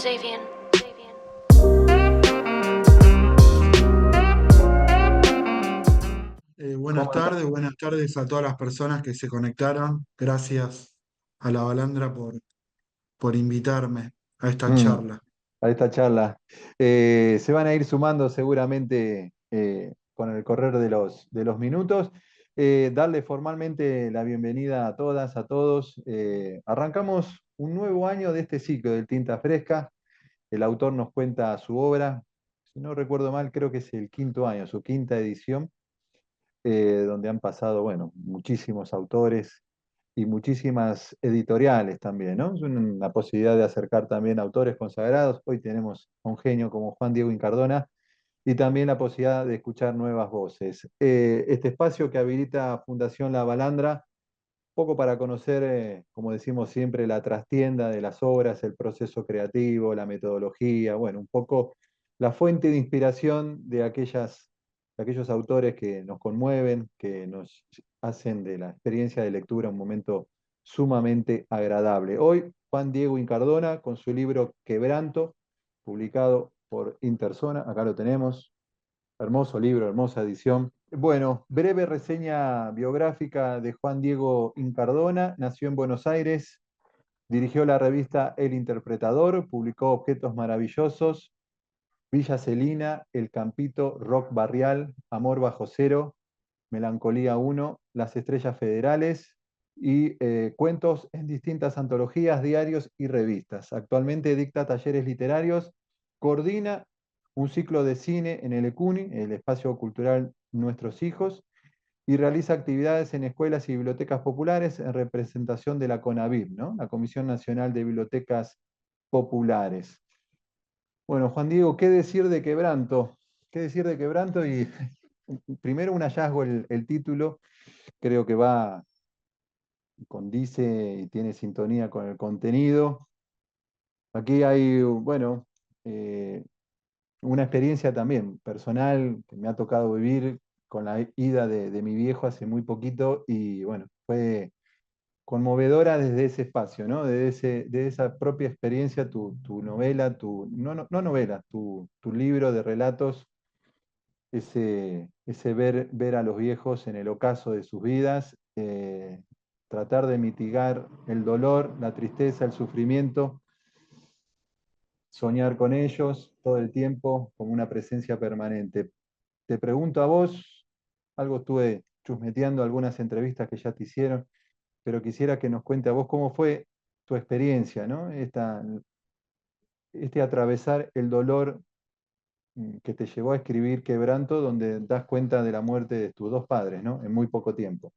Xavier. ¿Cómo estás? Buenas tardes a todas las personas que se conectaron. Gracias a la Balandra por invitarme a esta Mm, charla. a esta charla. Se van a ir sumando seguramente con el correr de los minutos. Darle formalmente la bienvenida a todas, a todos. Arrancamos un nuevo año de este ciclo del Tinta Fresca. El autor nos cuenta su obra. Si no recuerdo mal, creo que es el quinto año, su quinta edición, donde han pasado, bueno, muchísimos autores y muchísimas editoriales también, ¿no? Es una posibilidad de acercar también autores consagrados. Hoy tenemos a un genio como Juan Diego Incardona y también la posibilidad de escuchar nuevas voces. Este espacio que habilita Fundación La Balandra, poco para conocer, como decimos siempre, la trastienda de las obras, el proceso creativo, la metodología, bueno, un poco la fuente de inspiración de aquellos autores que nos conmueven, que nos hacen de la experiencia de lectura un momento sumamente agradable. Hoy, Juan Diego Incardona, con su libro Quebranto, publicado por Interzona, acá lo tenemos. Hermoso libro, hermosa edición. Bueno, breve reseña biográfica de Juan Diego Incardona. Nació en Buenos Aires, dirigió la revista El Interpretador, publicó Objetos Maravillosos, Villa Celina, El Campito, Rock Barrial, Amor Bajo Cero, Melancolía uno, Las Estrellas Federales y cuentos en distintas antologías, diarios y revistas. Actualmente dicta talleres literarios, coordina un ciclo de cine en el ECUNI, el Espacio Cultural Nuestros Hijos, y realiza actividades en escuelas y bibliotecas populares en representación de la CONABIB, ¿no? La Comisión Nacional de Bibliotecas Populares. Bueno, Juan Diego, ¿qué decir de Quebranto? ¿Qué decir de Quebranto? Y primero un hallazgo el título, creo que va, condice y tiene sintonía con el contenido. Aquí hay, bueno, eh, una experiencia también personal que me ha tocado vivir con la ida de mi viejo hace muy poquito y bueno, fue conmovedora desde ese espacio, ¿no? De esa propia experiencia, tu novela, no novela, tu libro de relatos, ese ver a los viejos en el ocaso de sus vidas, tratar de mitigar el dolor, la tristeza, el sufrimiento, soñar con ellos todo el tiempo como una presencia permanente. Te pregunto a vos, algo estuve chusmeteando algunas entrevistas que ya te hicieron, pero quisiera que nos cuente a vos cómo fue tu experiencia, ¿no? Este atravesar el dolor que te llevó a escribir Quebranto, donde das cuenta de la muerte de tus dos padres, ¿no? En muy poco tiempo.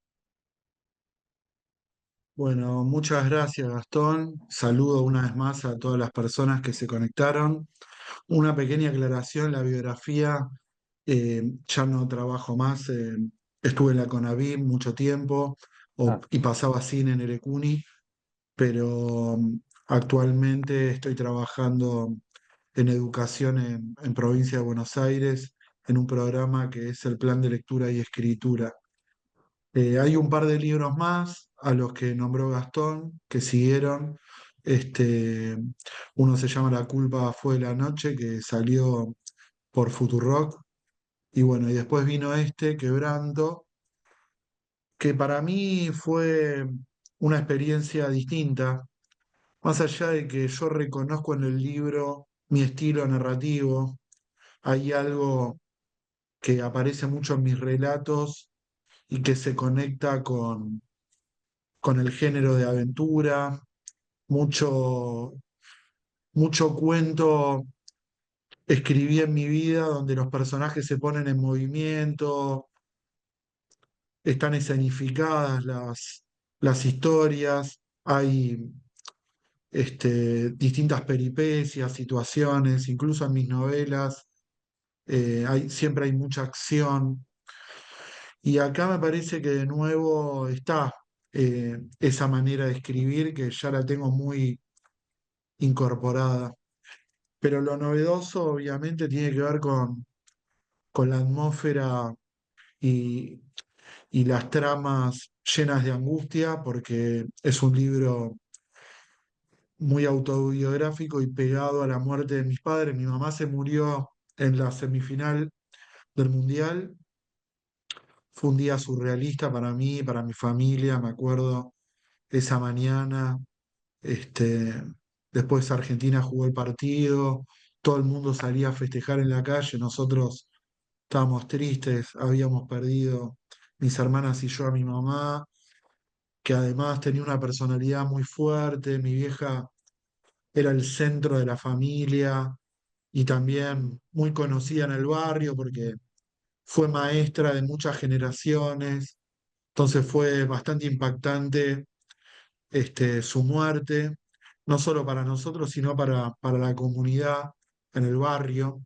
Bueno, muchas gracias, Gastón. Saludo una vez más a todas las personas que se conectaron. Una pequeña aclaración, la biografía, ya no trabajo más, estuve en la CONAVIB mucho tiempo Ah, y pasaba cine en el ECUNI, pero actualmente estoy trabajando en educación en provincia de Buenos Aires, en un programa que es el Plan de Lectura y Escritura. Hay un par de libros más a los que nombró Gastón, que siguieron. Este, uno se llama La culpa fue de la noche, que salió por Futurock. Y bueno, y después vino este, Quebranto, que para mí fue una experiencia distinta. Más allá de que yo reconozco en el libro mi estilo narrativo, hay algo que aparece mucho en mis relatos y que se conecta con el género de aventura, mucho, mucho cuento escribí en mi vida donde los personajes se ponen en movimiento, están escenificadas las historias, hay distintas peripecias, situaciones, incluso en mis novelas siempre hay mucha acción. Y acá me parece que de nuevo está esa manera de escribir que ya la tengo muy incorporada. Pero lo novedoso obviamente tiene que ver con la atmósfera y, y las tramas llenas de angustia, porque es un libro muy autobiográfico y pegado a la muerte de mis padres. Mi mamá se murió en la semifinal del Mundial. Fue un día surrealista para mí, para mi familia, me acuerdo esa mañana. Este, después Argentina jugó el partido, todo el mundo salía a festejar en la calle, nosotros estábamos tristes, habíamos perdido mis hermanas y yo a mi mamá, que además tenía una personalidad muy fuerte, mi vieja era el centro de la familia y también muy conocida en el barrio porque fue maestra de muchas generaciones, entonces fue bastante impactante su muerte, no solo para nosotros, sino para la comunidad en el barrio.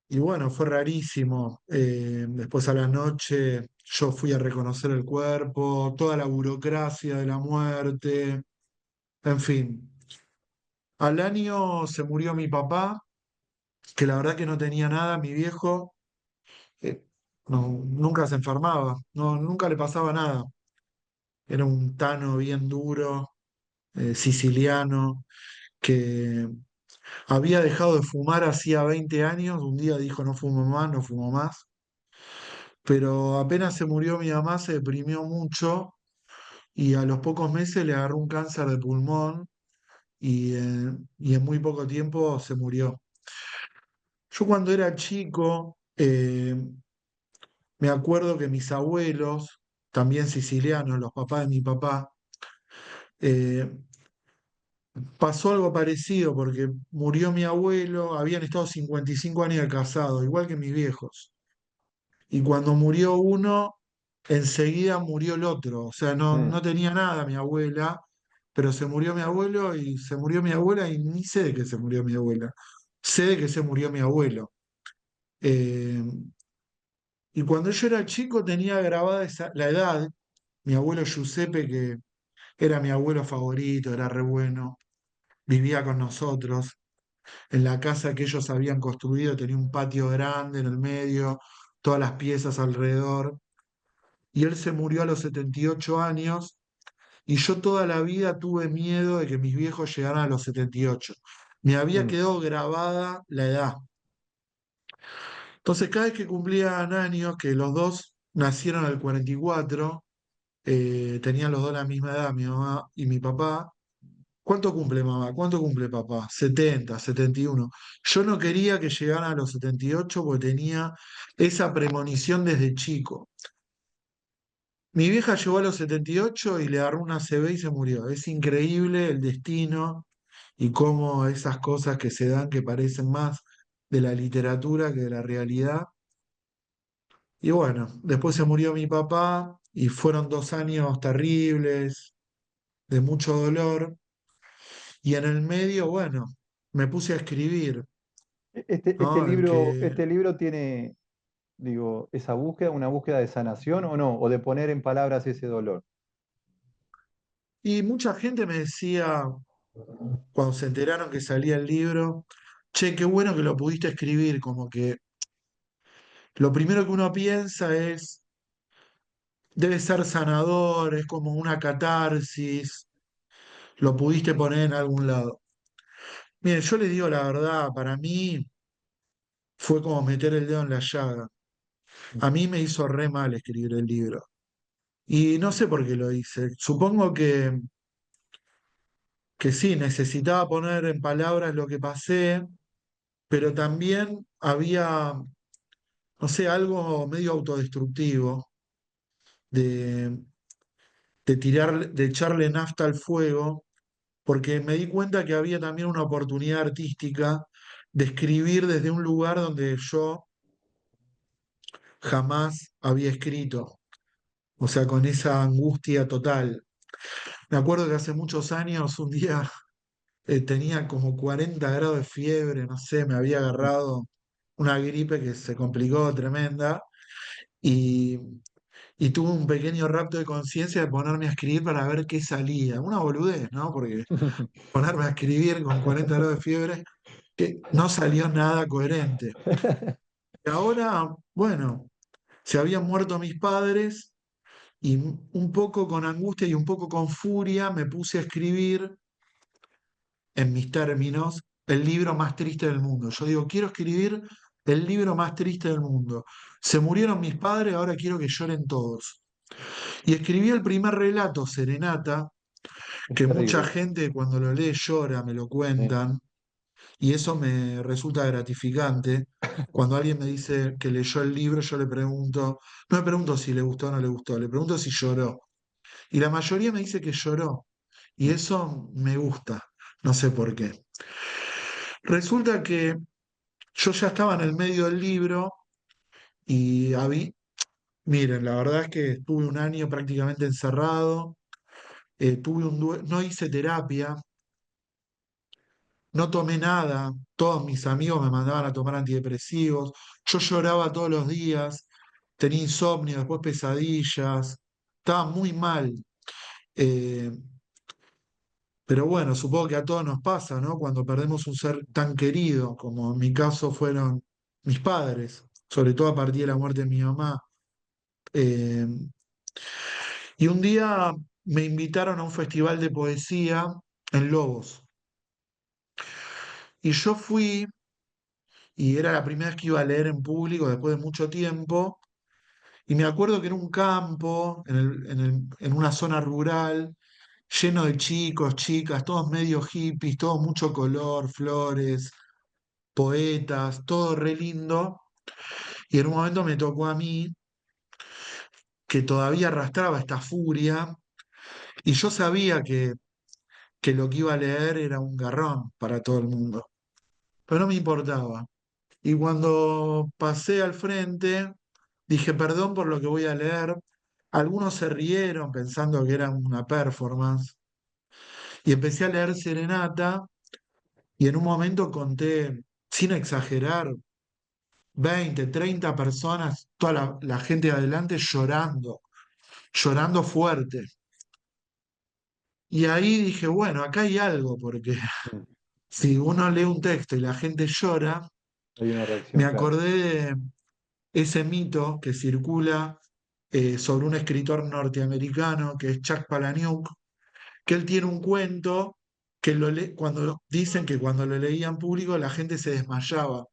Y bueno, fue rarísimo. Después a la noche yo fui a reconocer el cuerpo, toda la burocracia de la muerte, en fin. Al año se murió mi papá, que la verdad que no tenía nada, mi viejo, eh, nunca se enfermaba, no, nunca le pasaba nada. Era un tano bien duro, siciliano, que había dejado de fumar hacía 20 años, un día dijo no fumo más, no fumo más, pero apenas se murió mi mamá se deprimió mucho y a los pocos meses le agarró un cáncer de pulmón y en muy poco tiempo se murió. Yo cuando era chico, me acuerdo que mis abuelos, también sicilianos, los papás de mi papá, eh, pasó algo parecido porque murió mi abuelo, habían estado 55 años de casado, igual que mis viejos. Y cuando murió uno, enseguida murió el otro. O sea, no, Mm, no tenía nada mi abuela, pero se murió mi abuelo y se murió mi abuela y ni sé de qué se murió mi abuela. Sé de que se murió mi abuelo. Eh, y cuando yo era chico tenía grabada la edad, mi abuelo Giuseppe, que era mi abuelo favorito, era re bueno, vivía con nosotros. En la casa que ellos habían construido tenía un patio grande en el medio, todas las piezas alrededor. Y él se murió a los 78 años y yo toda la vida tuve miedo de que mis viejos llegaran a los 78. Me había mm, quedado grabada la edad. Entonces cada vez que cumplían años, que los dos nacieron en el 44, tenían los dos la misma edad, mi mamá y mi papá. ¿Cuánto cumple mamá? ¿Cuánto cumple papá? 70, 71. Yo no quería que llegaran a los 78 porque tenía esa premonición desde chico. Mi vieja llegó a los 78 y le agarró una ACV y se murió. Es increíble el destino y cómo esas cosas que se dan que parecen más de la literatura que de la realidad. Y bueno, después se murió mi papá y fueron 2 años terribles, de mucho dolor. Y en el medio, bueno, me puse a escribir, Este ¿no? este libro tiene, digo, esa búsqueda, una búsqueda de sanación o no, o de poner en palabras ese dolor. Y mucha gente me decía, cuando se enteraron que salía el libro, che, qué bueno que lo pudiste escribir, como que lo primero que uno piensa es, debe ser sanador, es como una catarsis, lo pudiste poner en algún lado. Miren, yo les digo la verdad, para mí fue como meter el dedo en la llaga. A mí me hizo re mal escribir el libro. Y no sé por qué lo hice. Supongo que sí, necesitaba poner en palabras lo que pasé, pero también había, no sé, algo medio autodestructivo de, de echarle nafta al fuego, porque me di cuenta que había también una oportunidad artística de escribir desde un lugar donde yo jamás había escrito, o sea, con esa angustia total. Me acuerdo que hace muchos años, un día tenía como 40 grados de fiebre, no sé, me había agarrado una gripe que se complicó tremenda y, y tuve un pequeño rapto de conciencia de ponerme a escribir para ver qué salía. Una boludez, ¿no? Porque ponerme a escribir con 40 grados de fiebre, que no salió nada coherente. Y ahora, bueno, se habían muerto mis padres y un poco con angustia y un poco con furia me puse a escribir en mis términos, el libro más triste del mundo. Yo digo, quiero escribir el libro más triste del mundo. Se murieron mis padres, ahora quiero que lloren todos. Y escribí el primer relato, Serenata, Es que mucha terrible. gente cuando lo lee llora, me lo Sí. cuentan, y eso me resulta gratificante. Cuando alguien me dice que leyó el libro, yo le pregunto, no me pregunto si le gustó o no le gustó, le pregunto si lloró. Y la mayoría me dice que lloró, y Mm, eso me gusta, no sé por qué. Resulta que yo ya estaba en el medio del libro y miren, la verdad es que estuve un año prácticamente encerrado, no hice terapia, no tomé nada, todos mis amigos me mandaban a tomar antidepresivos, yo lloraba todos los días, tenía insomnio, después pesadillas, estaba muy mal. Eh, pero bueno, supongo que a todos nos pasa, ¿no? Cuando perdemos un ser tan querido, como en mi caso fueron mis padres, sobre todo a partir de la muerte de mi mamá. Eh, y un día me invitaron a un festival de poesía en Lobos. Y yo fui, y era la primera vez que iba a leer en público después de mucho tiempo. Y me acuerdo que era un campo, en una zona rural, lleno de chicos, chicas, todos medio hippies, todo mucho color, flores, poetas, todo re lindo. Y en un momento me tocó a mí, que todavía arrastraba esta furia, y yo sabía que lo que iba a leer era un garrón para todo el mundo, pero no me importaba. Y cuando pasé al frente, dije, perdón por lo que voy a leer. Algunos se rieron pensando que era una performance. Y empecé a leer Serenata y en un momento conté, sin exagerar, 20 30 personas, toda la gente de adelante llorando, llorando fuerte. Y ahí dije, bueno, acá hay algo, porque mm. si uno lee un texto y la gente llora, Hay una me reacción, claro. acordé de ese mito que circula sobre un escritor norteamericano que es Chuck Palahniuk, que él tiene un cuento que cuando dicen que cuando lo leía en público la gente se desmayaba,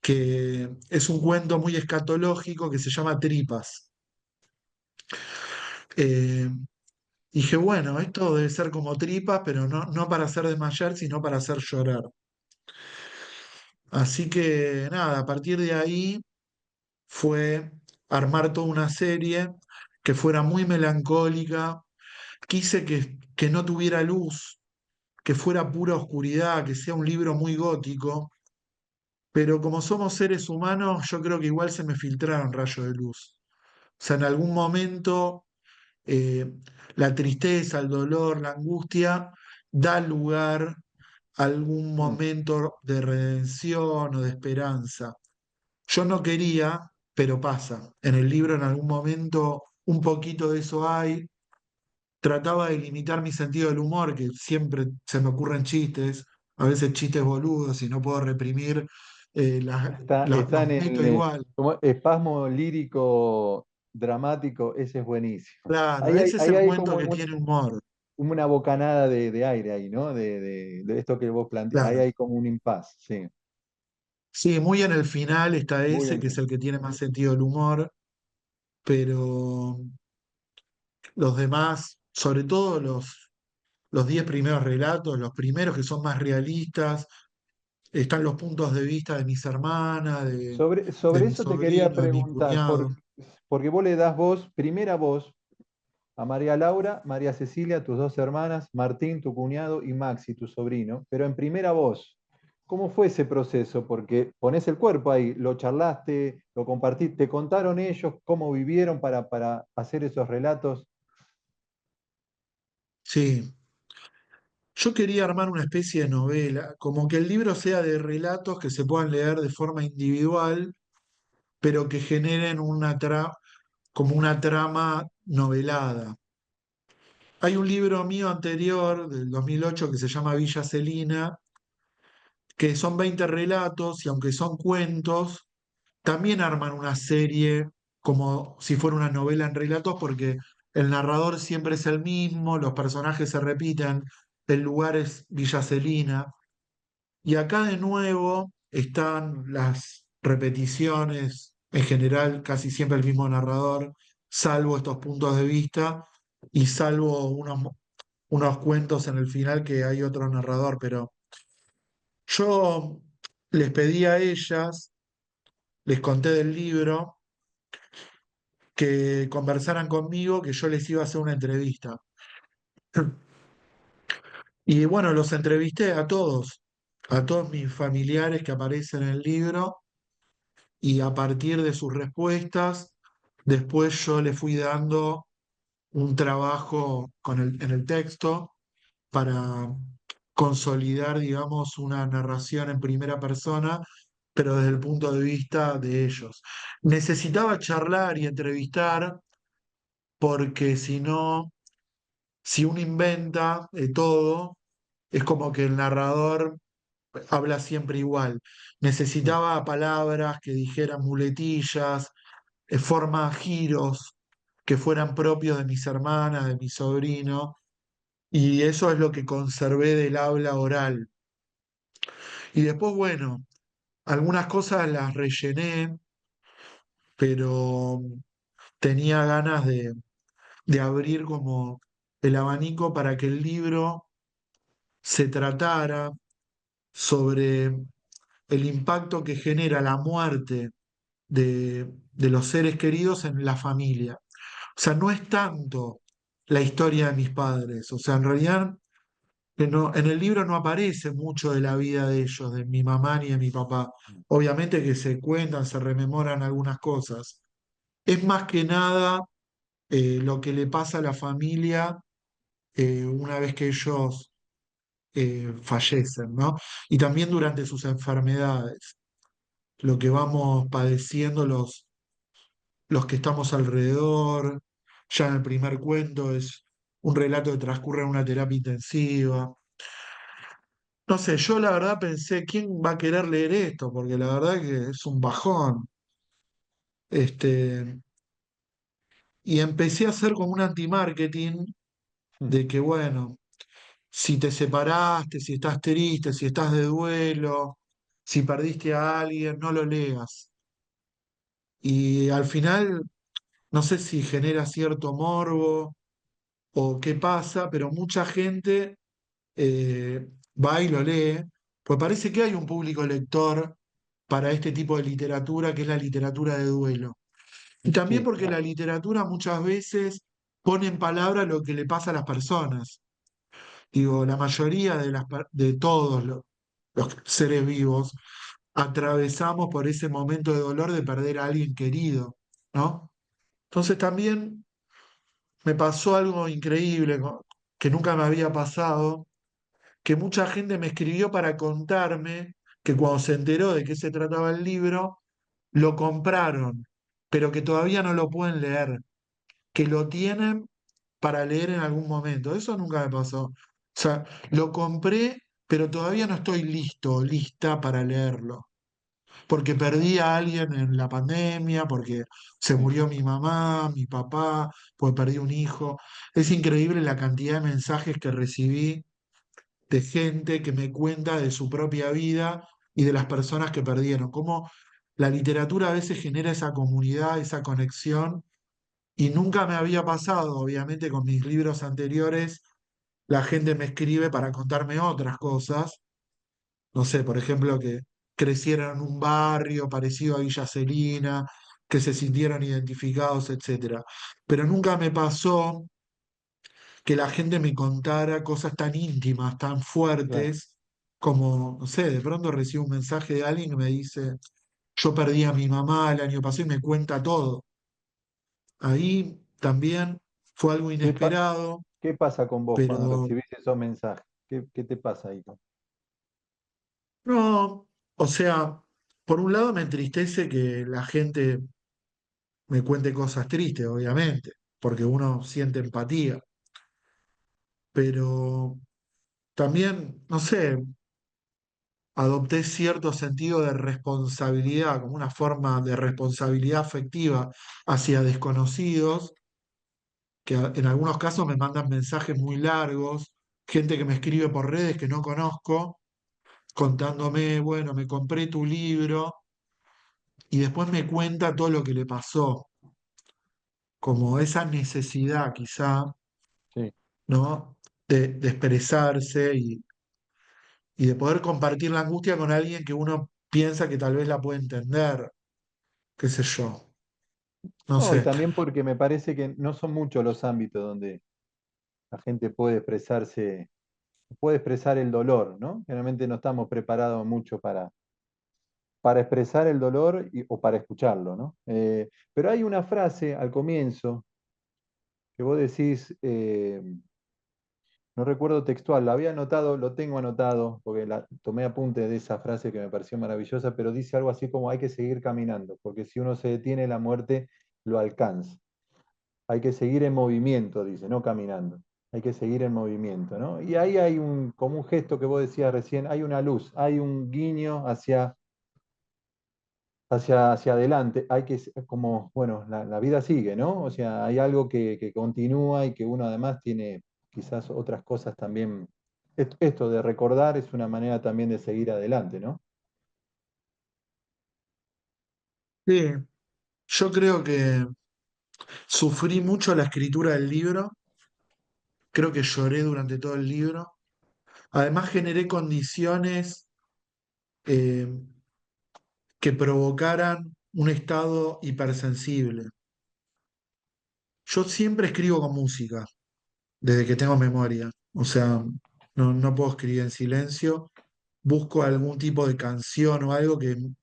que es un cuento muy escatológico que se llama Tripas. Eh, Dije, bueno, esto debe ser como tripas, pero no para hacer desmayar, sino para hacer llorar. Así que nada, a partir de ahí fue armar toda una serie que fuera muy melancólica. Quise que no tuviera luz, que fuera pura oscuridad, que sea un libro muy gótico, pero como somos seres humanos, yo creo que igual se me filtraron rayos de luz. O sea, en algún momento eh, la tristeza, el dolor, la angustia da lugar a algún Mm. momento de redención o de esperanza. Yo no quería, pero pasa. En el libro en algún momento un poquito de eso hay. Trataba de limitar mi sentido del humor, que siempre se me ocurren chistes, a veces chistes boludos y no puedo reprimir, Están los meto en igual. como espasmo lírico dramático, ese es buenísimo. Claro, ese es Ahí el hay momento que tiene humor. como una bocanada de aire ahí, ¿no? De esto que vos planteás. Ahí Claro. hay como un impas, sí. Sí, muy en el final está Muy ese, bien. que es el que tiene más sentido del humor, pero los demás, sobre todo los 10 primeros relatos, los primeros que son más realistas, están los puntos de vista de mis hermanas, de Sobre mi eso te quería sobrino, de mi preguntar, cuñado. porque vos le das voz, primera voz, a María Laura, María Cecilia, tus dos hermanas, Martín, tu cuñado, y Maxi, tu sobrino, pero en primera voz. ¿Cómo fue ese proceso? Porque pones el cuerpo ahí, lo charlaste, lo compartiste, te contaron ellos cómo vivieron para hacer esos relatos. Sí, yo quería armar una especie de novela, como que el libro sea de relatos que se puedan leer de forma individual, pero que generen como una trama novelada. Hay un libro mío anterior, del 2008, que se llama Villa Celina, que son 20 relatos y aunque son cuentos, también arman una serie como si fuera una novela en relatos porque el narrador siempre es el mismo, los personajes se repiten. el lugar es Villa Celina. Y acá de nuevo están las repeticiones, en general casi siempre el mismo narrador, salvo estos puntos de vista y salvo unos cuentos en el final que hay otro narrador, pero yo les pedí a ellas, les conté del libro, que conversaran conmigo, que yo les iba a hacer una entrevista. Y bueno, los entrevisté a todos mis familiares que aparecen en el libro, y a partir de sus respuestas, después yo le fui dando un trabajo en el texto para consolidar, digamos, una narración en primera persona, pero desde el punto de vista de ellos. Necesitaba charlar y entrevistar porque si no, si uno inventa todo, es como que el narrador habla siempre igual. Mm, Necesitaba palabras que dijeran muletillas, formas, giros que fueran propios de mis hermanas, de mi sobrino, y eso es lo que conservé del habla oral. Y después, bueno, algunas cosas las rellené, pero tenía ganas de abrir como el abanico para que el libro se tratara sobre el impacto que genera la muerte de los seres queridos en la familia. O sea, no es tanto la historia de mis padres, o sea, en realidad en el libro no aparece mucho de la vida de ellos, de mi mamá ni de mi papá. mm, Obviamente que se cuentan, se rememoran algunas cosas. Es más que nada lo que le pasa a la familia una vez que ellos fallecen, ¿no? Y también durante sus enfermedades, lo que vamos padeciendo los que estamos alrededor. Ya en el primer cuento es un relato que transcurre en una terapia intensiva. No sé, yo la verdad pensé, ¿quién va a querer leer esto? Porque la verdad que es un bajón. Este, y empecé a hacer como un anti-marketing mm. de que, bueno, si te separaste, si estás triste, si estás de duelo, si perdiste a alguien, no lo leas. Y al final, no sé si genera cierto morbo o qué pasa, pero mucha gente va y lo lee, pues parece que hay un público lector para este tipo de literatura, que es la literatura de duelo. Y también Sí, porque la literatura muchas veces pone en palabra lo que le pasa a las personas. Digo, la mayoría de todos los seres vivos atravesamos por ese momento de dolor de perder a alguien querido, ¿no? Entonces también me pasó algo increíble, que nunca me había pasado, que mucha gente me escribió para contarme que cuando se enteró de qué se trataba el libro, lo compraron, pero que todavía no lo pueden leer, que lo tienen para leer en algún momento. Eso nunca me pasó. O sea, lo compré, pero todavía no estoy listo, lista para leerlo. Porque perdí a alguien en la pandemia, porque se sí, murió mi mamá, mi papá, porque perdí un hijo. Es increíble la cantidad de mensajes que recibí de gente que me cuenta de su propia vida y de las personas que perdieron. Cómo la literatura a veces genera esa comunidad, esa conexión, y nunca me había pasado, obviamente con mis libros anteriores, la gente me escribe para contarme otras cosas. No sé, por ejemplo, que crecieron en un barrio parecido a Villa Celina, que se sintieron identificados, etcétera. Pero nunca me pasó que la gente me contara cosas tan íntimas, tan claro. fuertes, como, no sé, de pronto recibo un mensaje de alguien que me dice, yo perdí a mi mamá el año pasado y me cuenta todo. Ahí también fue algo ¿Qué, inesperado, qué pasa con vos cuando pero recibís esos mensajes? ¿Qué te pasa ahí? no, o sea, por un lado me entristece que la gente me cuente cosas tristes, obviamente, porque uno siente empatía, pero también, no sé, adopté cierto sentido de responsabilidad, como una forma de responsabilidad afectiva hacia desconocidos, que en algunos casos me mandan mensajes muy largos, gente que me escribe por redes que no conozco, contándome, bueno, me compré tu libro y después me cuenta todo lo que le pasó, como esa necesidad quizá, Sí. ¿no? De expresarse y de poder compartir la angustia con alguien que uno piensa que tal vez la puede entender, qué sé yo, no No, y sé. también porque me parece que no son muchos los ámbitos donde la gente puede expresar el dolor, ¿no? Generalmente no estamos preparados mucho para expresar el dolor o para escucharlo, ¿no? Pero hay una frase al comienzo que vos decís, no recuerdo textual, la había anotado, lo tengo anotado, porque tomé apunte de esa frase que me pareció maravillosa, pero dice algo así como hay que seguir caminando, porque si uno se detiene, la muerte lo alcanza. Hay que seguir en movimiento, dice, no caminando. Hay que seguir en movimiento, ¿no? Y ahí hay como un gesto que vos decías recién, hay una luz, hay un guiño hacia adelante. Hay que, como, bueno, la vida sigue, ¿no? O sea, hay algo que continúa y que uno además tiene quizás otras cosas también. Esto de recordar es una manera también de seguir adelante, ¿no? Sí, yo creo que sufrí mucho la escritura del libro, creo que lloré durante todo el libro. Además generé condiciones eh, que provocaran un estado hipersensible. Yo siempre escribo con música, desde que tengo memoria. O sea, no puedo escribir en silencio. Busco algún tipo de canción o algo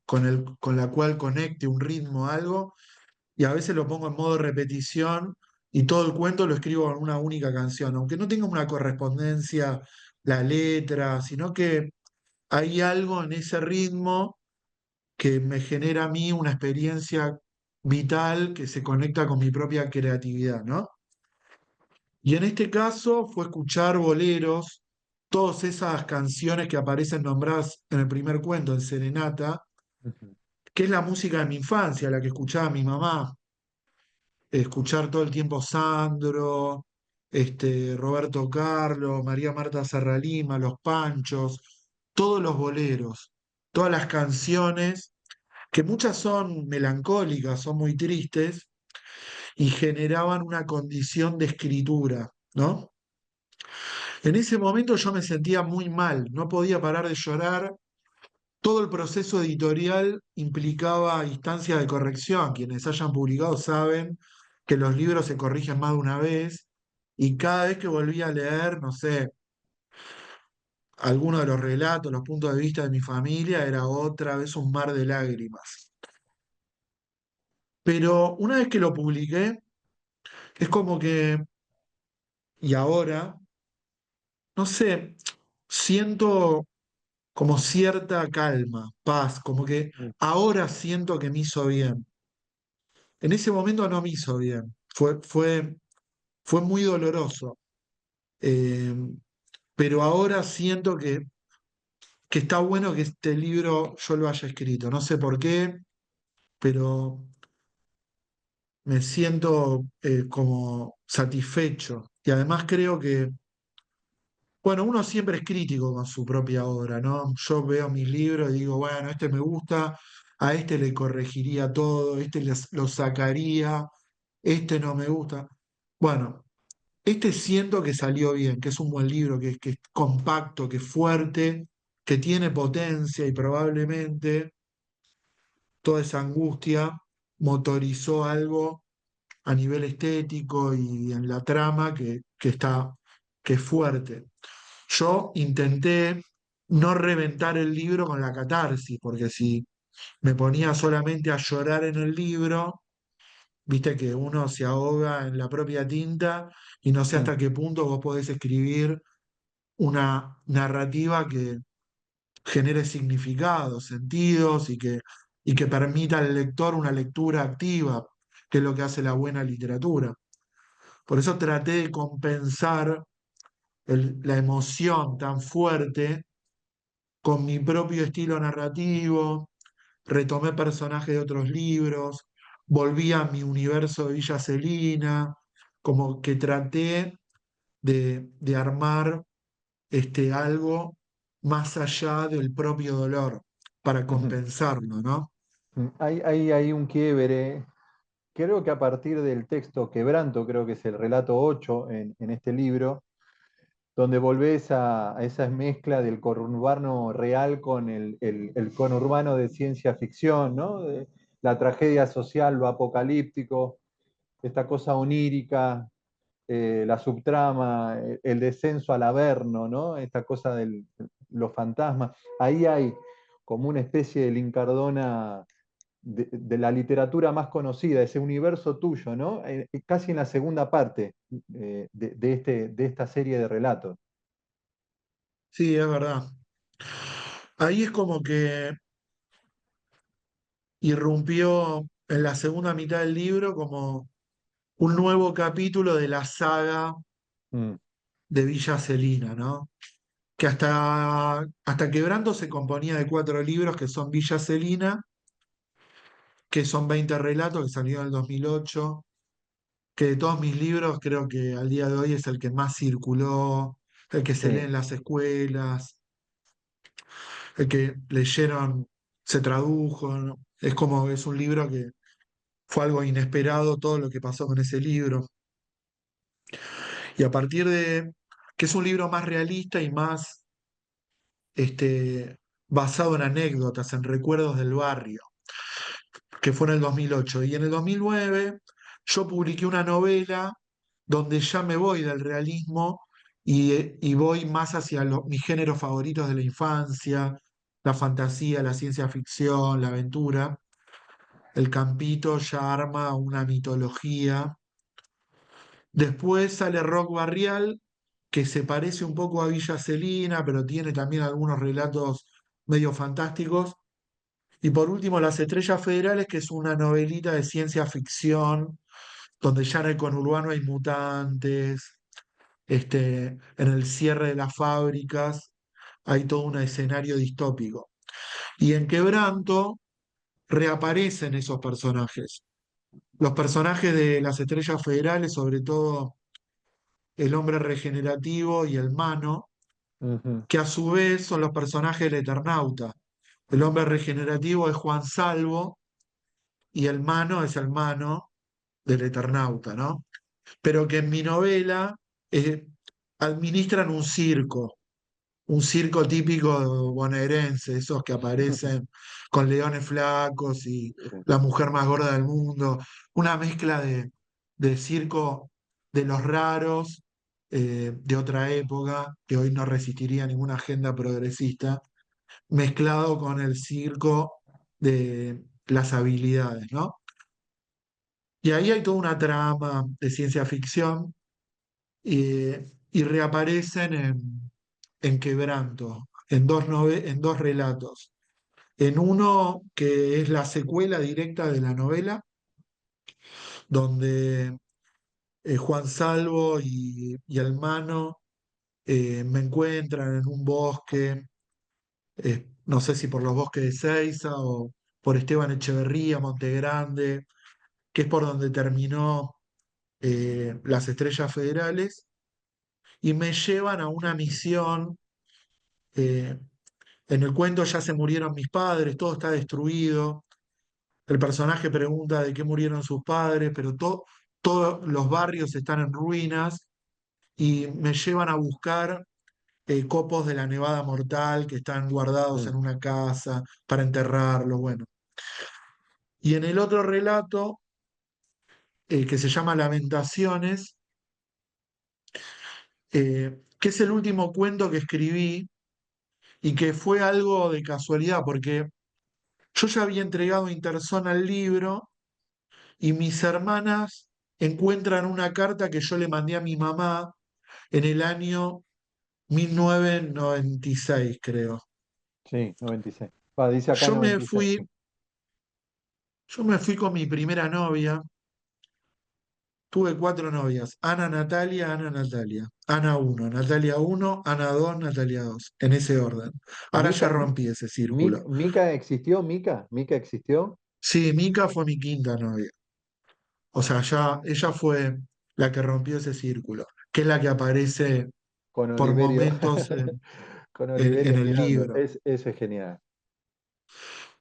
con la cual conecte un ritmo, algo, y a veces lo pongo en modo repetición y todo el cuento lo escribo en una única canción, aunque no tenga una correspondencia la letra, sino que hay algo en ese ritmo que me genera a mí una experiencia vital que se conecta con mi propia creatividad, ¿no? Y en este caso fue escuchar boleros, todas esas canciones que aparecen nombradas en el primer cuento, en Serenata, Ujú. que es la música de mi infancia, la que escuchaba mi mamá, escuchar todo el tiempo Sandro, Roberto Carlos, María Marta Serralima, Los Panchos, todos los boleros, todas las canciones, que muchas son melancólicas, son muy tristes, y generaban una condición de escritura, ¿no? En ese momento yo me sentía muy mal, no podía parar de llorar. Todo el proceso editorial implicaba instancias de corrección. Quienes hayan publicado saben que los libros se corrigen más de una vez y cada vez que volví a leer, no sé, alguno de los relatos, los puntos de vista de mi familia, era otra vez un mar de lágrimas. Pero una vez que lo publiqué, es como que, y ahora, no sé, siento como cierta calma, paz, como que Sí. ahora siento que me hizo bien. En ese momento no me hizo bien, fue muy doloroso. Eh, pero ahora siento que está bueno que este libro yo lo haya escrito. No sé por qué, pero me siento como satisfecho. Y además creo que, bueno, uno siempre es crítico con su propia obra, ¿no? Yo veo mis libros y digo, bueno, este me gusta, a este le corregiría todo, lo sacaría, este no me gusta. Bueno, este siento que salió bien, que es un buen libro, que es compacto, que es fuerte, que tiene potencia y probablemente toda esa angustia motorizó algo a nivel estético y en la trama que es fuerte. Yo intenté no reventar el libro con la catarsis, porque si me ponía solamente a llorar en el libro, viste que uno se ahoga en la propia tinta y no sé Mm. hasta qué punto vos podés escribir una narrativa que genere significados, sentidos y que permita al lector una lectura activa, que es lo que hace la buena literatura. Por eso traté de compensar la emoción tan fuerte con mi propio estilo narrativo, retomé personajes de otros libros, volví a mi universo de Villa Celina, como que traté de armar algo más allá del propio dolor para Ujú. compensarlo, ¿no? Hay un quiebre. Creo que a partir del texto Quebranto, creo que es el relato 8 en este libro, donde volvés a esa mezcla del conurbano real con el conurbano de ciencia ficción, ¿no? De la tragedia social, lo apocalíptico, esta cosa onírica, la subtrama, el descenso al averno, ¿no? Esta cosa de los fantasmas. Ahí hay como una especie de Lincardona de la literatura más conocida, ese universo tuyo, ¿no? Casi en la segunda parte de esta serie de relatos. Sí, es verdad. Ahí es como que irrumpió en la segunda mitad del libro como un nuevo capítulo de la saga Mm, de Villa Celina, ¿no? Que hasta Quebranto se componía de 4 libros que son Villa Celina, que son 20 relatos, que salió en el 2008, que de todos mis libros creo que al día de hoy es el que más circuló, el que se lee sí. en las escuelas, el que leyeron, se tradujo, ¿no? Es como, es un libro que fue algo inesperado todo lo que pasó con ese libro. Y a partir de que es un libro más realista y más basado en anécdotas, en recuerdos del barrio, que fue en el 2008. Y en el 2009 yo publiqué una novela donde ya me voy del realismo y voy más hacia mis géneros favoritos de la infancia, la fantasía, la ciencia ficción, la aventura. El Campito ya arma una mitología. Después sale Rock Barrial, que se parece un poco a Villa Celina, pero tiene también algunos relatos medio fantásticos. Y por último, Las Estrellas Federales, que es una novelita de ciencia ficción, donde ya en el conurbano hay mutantes, en el cierre de las fábricas hay todo un escenario distópico. Y en Quebranto reaparecen esos personajes. Los personajes de Las Estrellas Federales, sobre todo el hombre regenerativo y el Mano, Ujú, que a su vez son los personajes del Eternauta. El hombre regenerativo es Juan Salvo y el Mano es el Mano del Eternauta, ¿no? Pero que en mi novela eh, administran un circo típico bonaerense, esos que aparecen con leones flacos y la mujer más gorda del mundo, una mezcla de circo de los raros, de otra época, que hoy no resistiría ninguna agenda progresista, mezclado con el circo de las habilidades, ¿no? Y ahí hay toda una trama de ciencia ficción y reaparecen en Quebranto, en dos relatos. En uno que es la secuela directa de la novela, donde Juan Salvo y Almano me encuentran en un bosque, no sé si por los bosques de Ceiza o por Esteban Echeverría, Monte Grande, que es por donde terminó Las Estrellas Federales, y me llevan a una misión. eh, En el cuento ya se murieron mis padres, todo está destruido. El personaje pregunta de qué murieron sus padres, pero todos los barrios están en ruinas y me llevan a buscar copos de la Nevada Mortal que están guardados mm, en una casa para enterrarlos. Bueno. Y en el otro relato, que se llama Lamentaciones, que es el último cuento que escribí y que fue algo de casualidad, porque yo ya había entregado Interzón al libro y mis hermanas encuentran una carta que yo le mandé a mi mamá en el año 1996, creo. sí, 96. Dice acá Yo me 96. fui, Sí. yo me fui con mi primera novia, tuve 4 novias, Ana Natalia, Ana Natalia, Ana uno, Natalia uno, Ana 2, Natalia 2, en ese orden. Ahora ya Mica, rompí ese círculo. Mica existió, Mica, Mica existió. Sí, Mica fue mi quinta novia. O sea, ya ella fue la que rompió ese círculo, que es la que aparece con por Oliverio, momentos con en Oliverio el Giratto. libro. Eso es genial.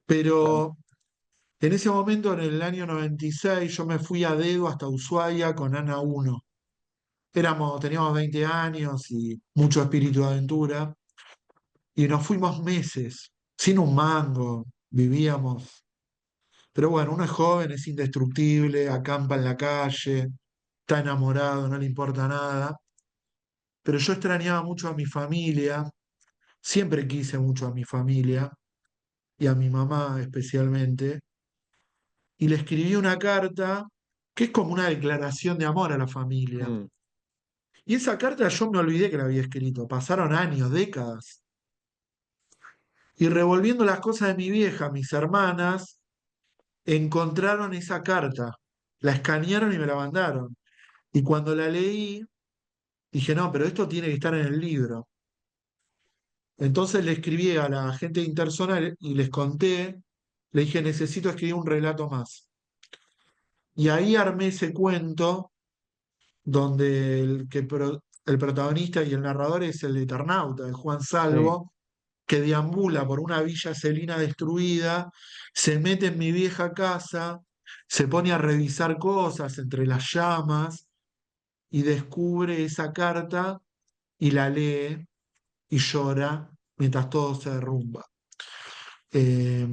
Pero en ese momento, en el año 96 yo me fui a dedo hasta Ushuaia con Ana Uno. Teníamos 20 años y mucho espíritu de aventura, y nos fuimos meses, sin un mango, vivíamos. Pero bueno, uno es joven, es indestructible, acampa en la calle, está enamorado, no le importa nada. Pero yo extrañaba mucho a mi familia, siempre quise mucho a mi familia y a mi mamá especialmente, y le escribí una carta que es como una declaración de amor a la familia. Mm, Y esa carta yo me olvidé que la había escrito, pasaron años, décadas. Y revolviendo las cosas de mi vieja, mis hermanas encontraron esa carta, la escanearon y me la mandaron. Y cuando la leí, dije, no, pero esto tiene que estar en el libro. Entonces le escribí a la gente de Intersonal y les conté, le dije, necesito escribir un relato más. Y ahí armé ese cuento donde el protagonista y el narrador es el Eternauta, de Juan sí. Salvo, que deambula por una villa celina destruida, se mete en mi vieja casa, se pone a revisar cosas entre las llamas y descubre esa carta y la lee y llora mientras todo se derrumba. Eh,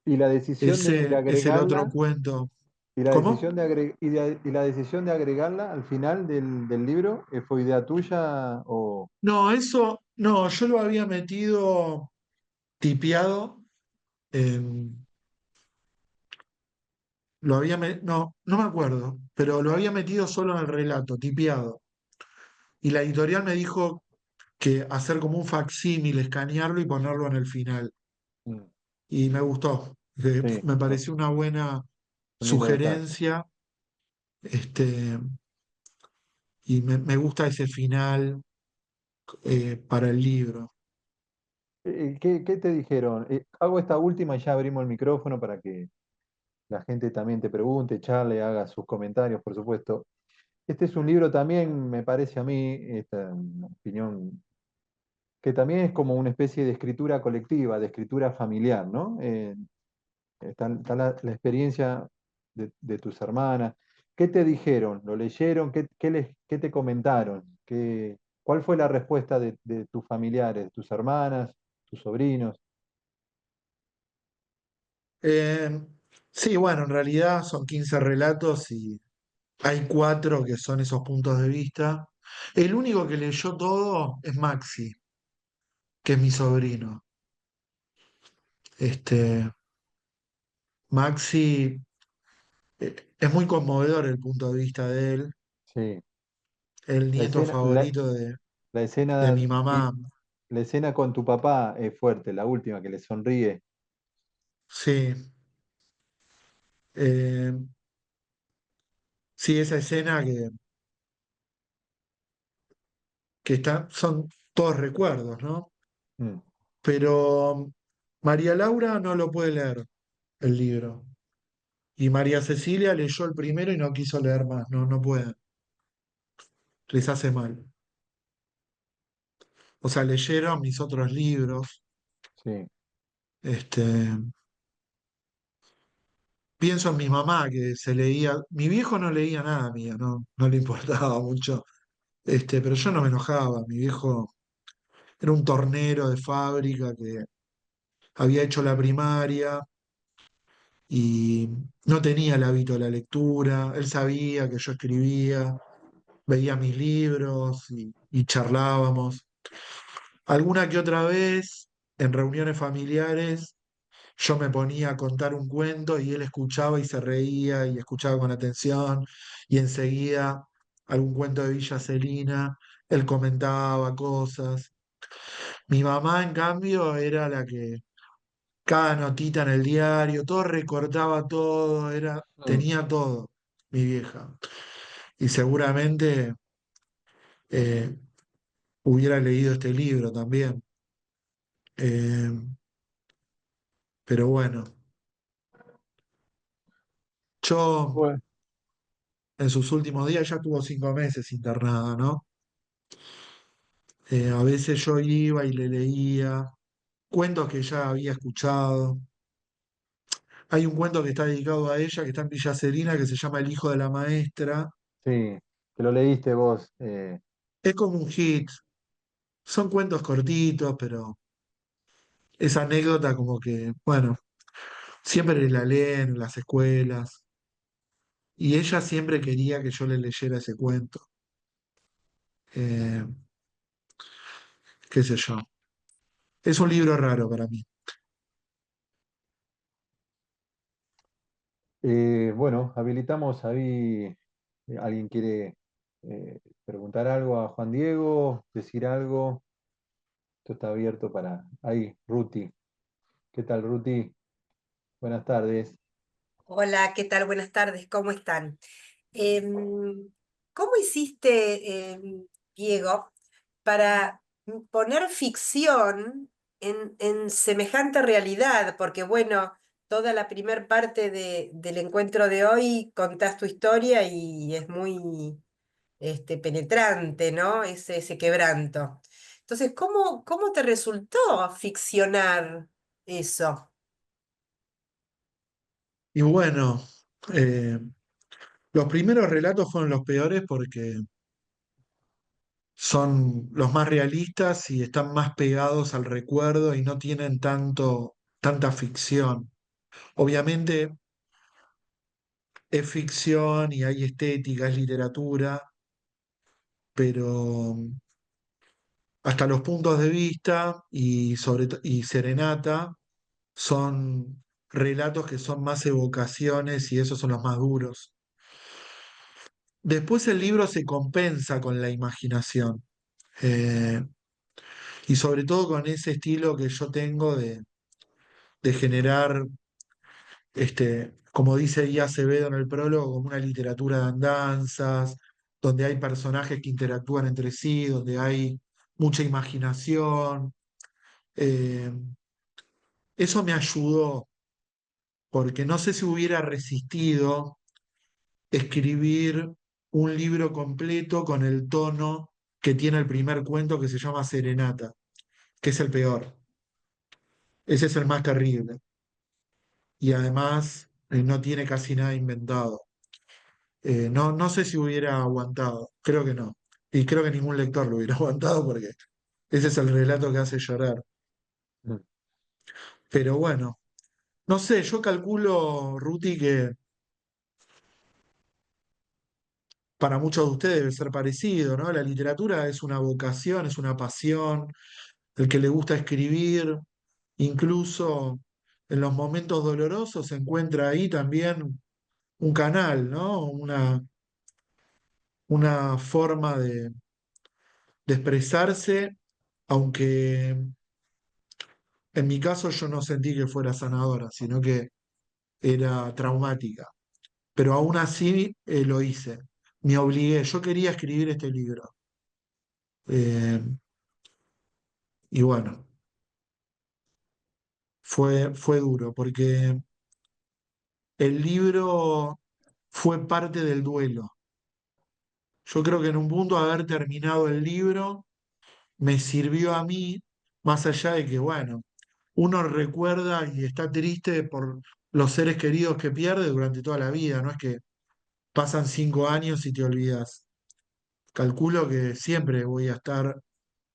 Y la decisión de ese es el otro agregarla, cuento. y la decisión ¿Cómo? y la decisión de agregarla al final del libro, ¿fue idea tuya o No, eso, no, yo lo había metido tipiado, en- no, no me acuerdo, pero lo había metido solo en el relato, tipiado. Y la editorial me dijo que hacer como un facsímil, escanearlo y ponerlo en el final. mm, Y me gustó, sí, me pareció una buena un lindo detalle? sugerencia, este, y me gusta ese final para el libro. ¿Qué te dijeron? Hago esta última y ya abrimos el micrófono para que la gente también te pregunte, charle, haga sus comentarios, por supuesto. Este es un libro también, me parece a mí, esta una opinión, que también es como una especie de escritura colectiva, de escritura familiar, ¿no? Está la experiencia de tus hermanas. ¿Qué te dijeron? ¿Lo leyeron? ¿Qué te comentaron? ¿Cuál fue la respuesta de tus familiares, tus hermanas, tus sobrinos? Eh, sí, bueno, en realidad son 15 relatos y hay cuatro que son esos puntos de vista. El único que leyó todo es Maxi, que es mi sobrino. Este, Maxi, es muy conmovedor el punto de vista de él, Sí. el La nieto escena, la, favorito la de escena, mi mamá. la escena con tu papá es fuerte, la última que le sonríe. Sí, eh, sí, esa escena que son todos recuerdos, ¿no? Mm, Pero María Laura no lo puede leer, el libro. Y María Cecilia leyó el primero y no quiso leer más, no, no puede, les hace mal. O sea, leyeron mis otros libros. sí. Este, pienso en mi mamá que se leía, mi viejo no leía nada mío, no, no le importaba mucho. Pero yo no me enojaba, mi viejo era un tornero de fábrica que había hecho la primaria y no tenía el hábito de la lectura, él sabía que yo escribía, veía mis libros y charlábamos. Alguna que otra vez, en reuniones familiares, yo me ponía a contar un cuento y él escuchaba y se reía y escuchaba con atención y enseguida algún cuento de Villa Celina, él comentaba cosas. Mi mamá, en cambio, era la que cada notita en el diario, todo recortaba todo, Mm. tenía todo, mi vieja. Y seguramente eh, hubiera leído este libro también. Eh, pero bueno, yo Bueno, en sus últimos días ya estuvo 5 meses internada, ¿no? A veces yo iba y le leía cuentos que ya había escuchado. Hay un cuento que está dedicado a ella, que está en Villa Serena, que se llama El hijo de la maestra. Sí, que lo leíste vos. Es como un hit. Son cuentos cortitos, pero esa anécdota como que, bueno, siempre la leen en las escuelas. Y ella siempre quería que yo le leyera ese cuento. Eh, qué sé yo. Es un libro raro para mí. Bueno, habilitamos ahí. ¿Alguien quiere preguntar algo a Juan Diego? ¿Decir algo? Esto está abierto para... Ahí, Ruti. ¿Qué tal, Ruti? Buenas tardes. Hola, ¿qué tal? Buenas tardes, ¿cómo están? ¿Cómo hiciste, Diego, para poner ficción en semejante realidad? Porque bueno, toda la primer parte del encuentro de hoy contás tu historia y es muy penetrante, ¿no? Ese quebranto. Entonces, ¿cómo te resultó ficcionar eso? Y bueno, eh, los primeros relatos fueron los peores porque son los más realistas y están más pegados al recuerdo y no tienen tanta ficción. Obviamente es ficción y hay estética, es literatura, pero hasta los puntos de vista y Serenata son relatos que son más evocaciones y esos son los más duros. Después el libro se compensa con la imaginación, eh, y sobre todo con ese estilo que yo tengo de generar, como dice I. Acevedo en el prólogo, como una literatura de andanzas, donde hay personajes que interactúan entre sí, donde hay mucha imaginación. Eh, Eso me ayudó, porque no sé si hubiera resistido escribir un libro completo con el tono que tiene el primer cuento que se llama Serenata, que es el peor. Ese es el más terrible. Y además no tiene casi nada inventado. No sé si hubiera aguantado, creo que no. Y creo que ningún lector lo hubiera aguantado porque ese es el relato que hace llorar. Mm. Pero bueno, no sé, yo calculo, Ruti, que para muchos de ustedes debe ser parecido, ¿no? La literatura es una vocación, es una pasión, el que le gusta escribir, incluso en los momentos dolorosos se encuentra ahí también un canal, ¿no? Una forma de expresarse, aunque en mi caso yo no sentí que fuera sanadora, sino que era traumática. Pero aún así lo hice, me obligué, yo quería escribir este libro. Eh, y bueno, fue duro, porque el libro fue parte del duelo. Yo creo que en un punto haber terminado el libro me sirvió a mí, más allá de que, bueno, uno recuerda y está triste por los seres queridos que pierde durante toda la vida, no es que pasan 5 años y te olvidas. Calculo que siempre voy a estar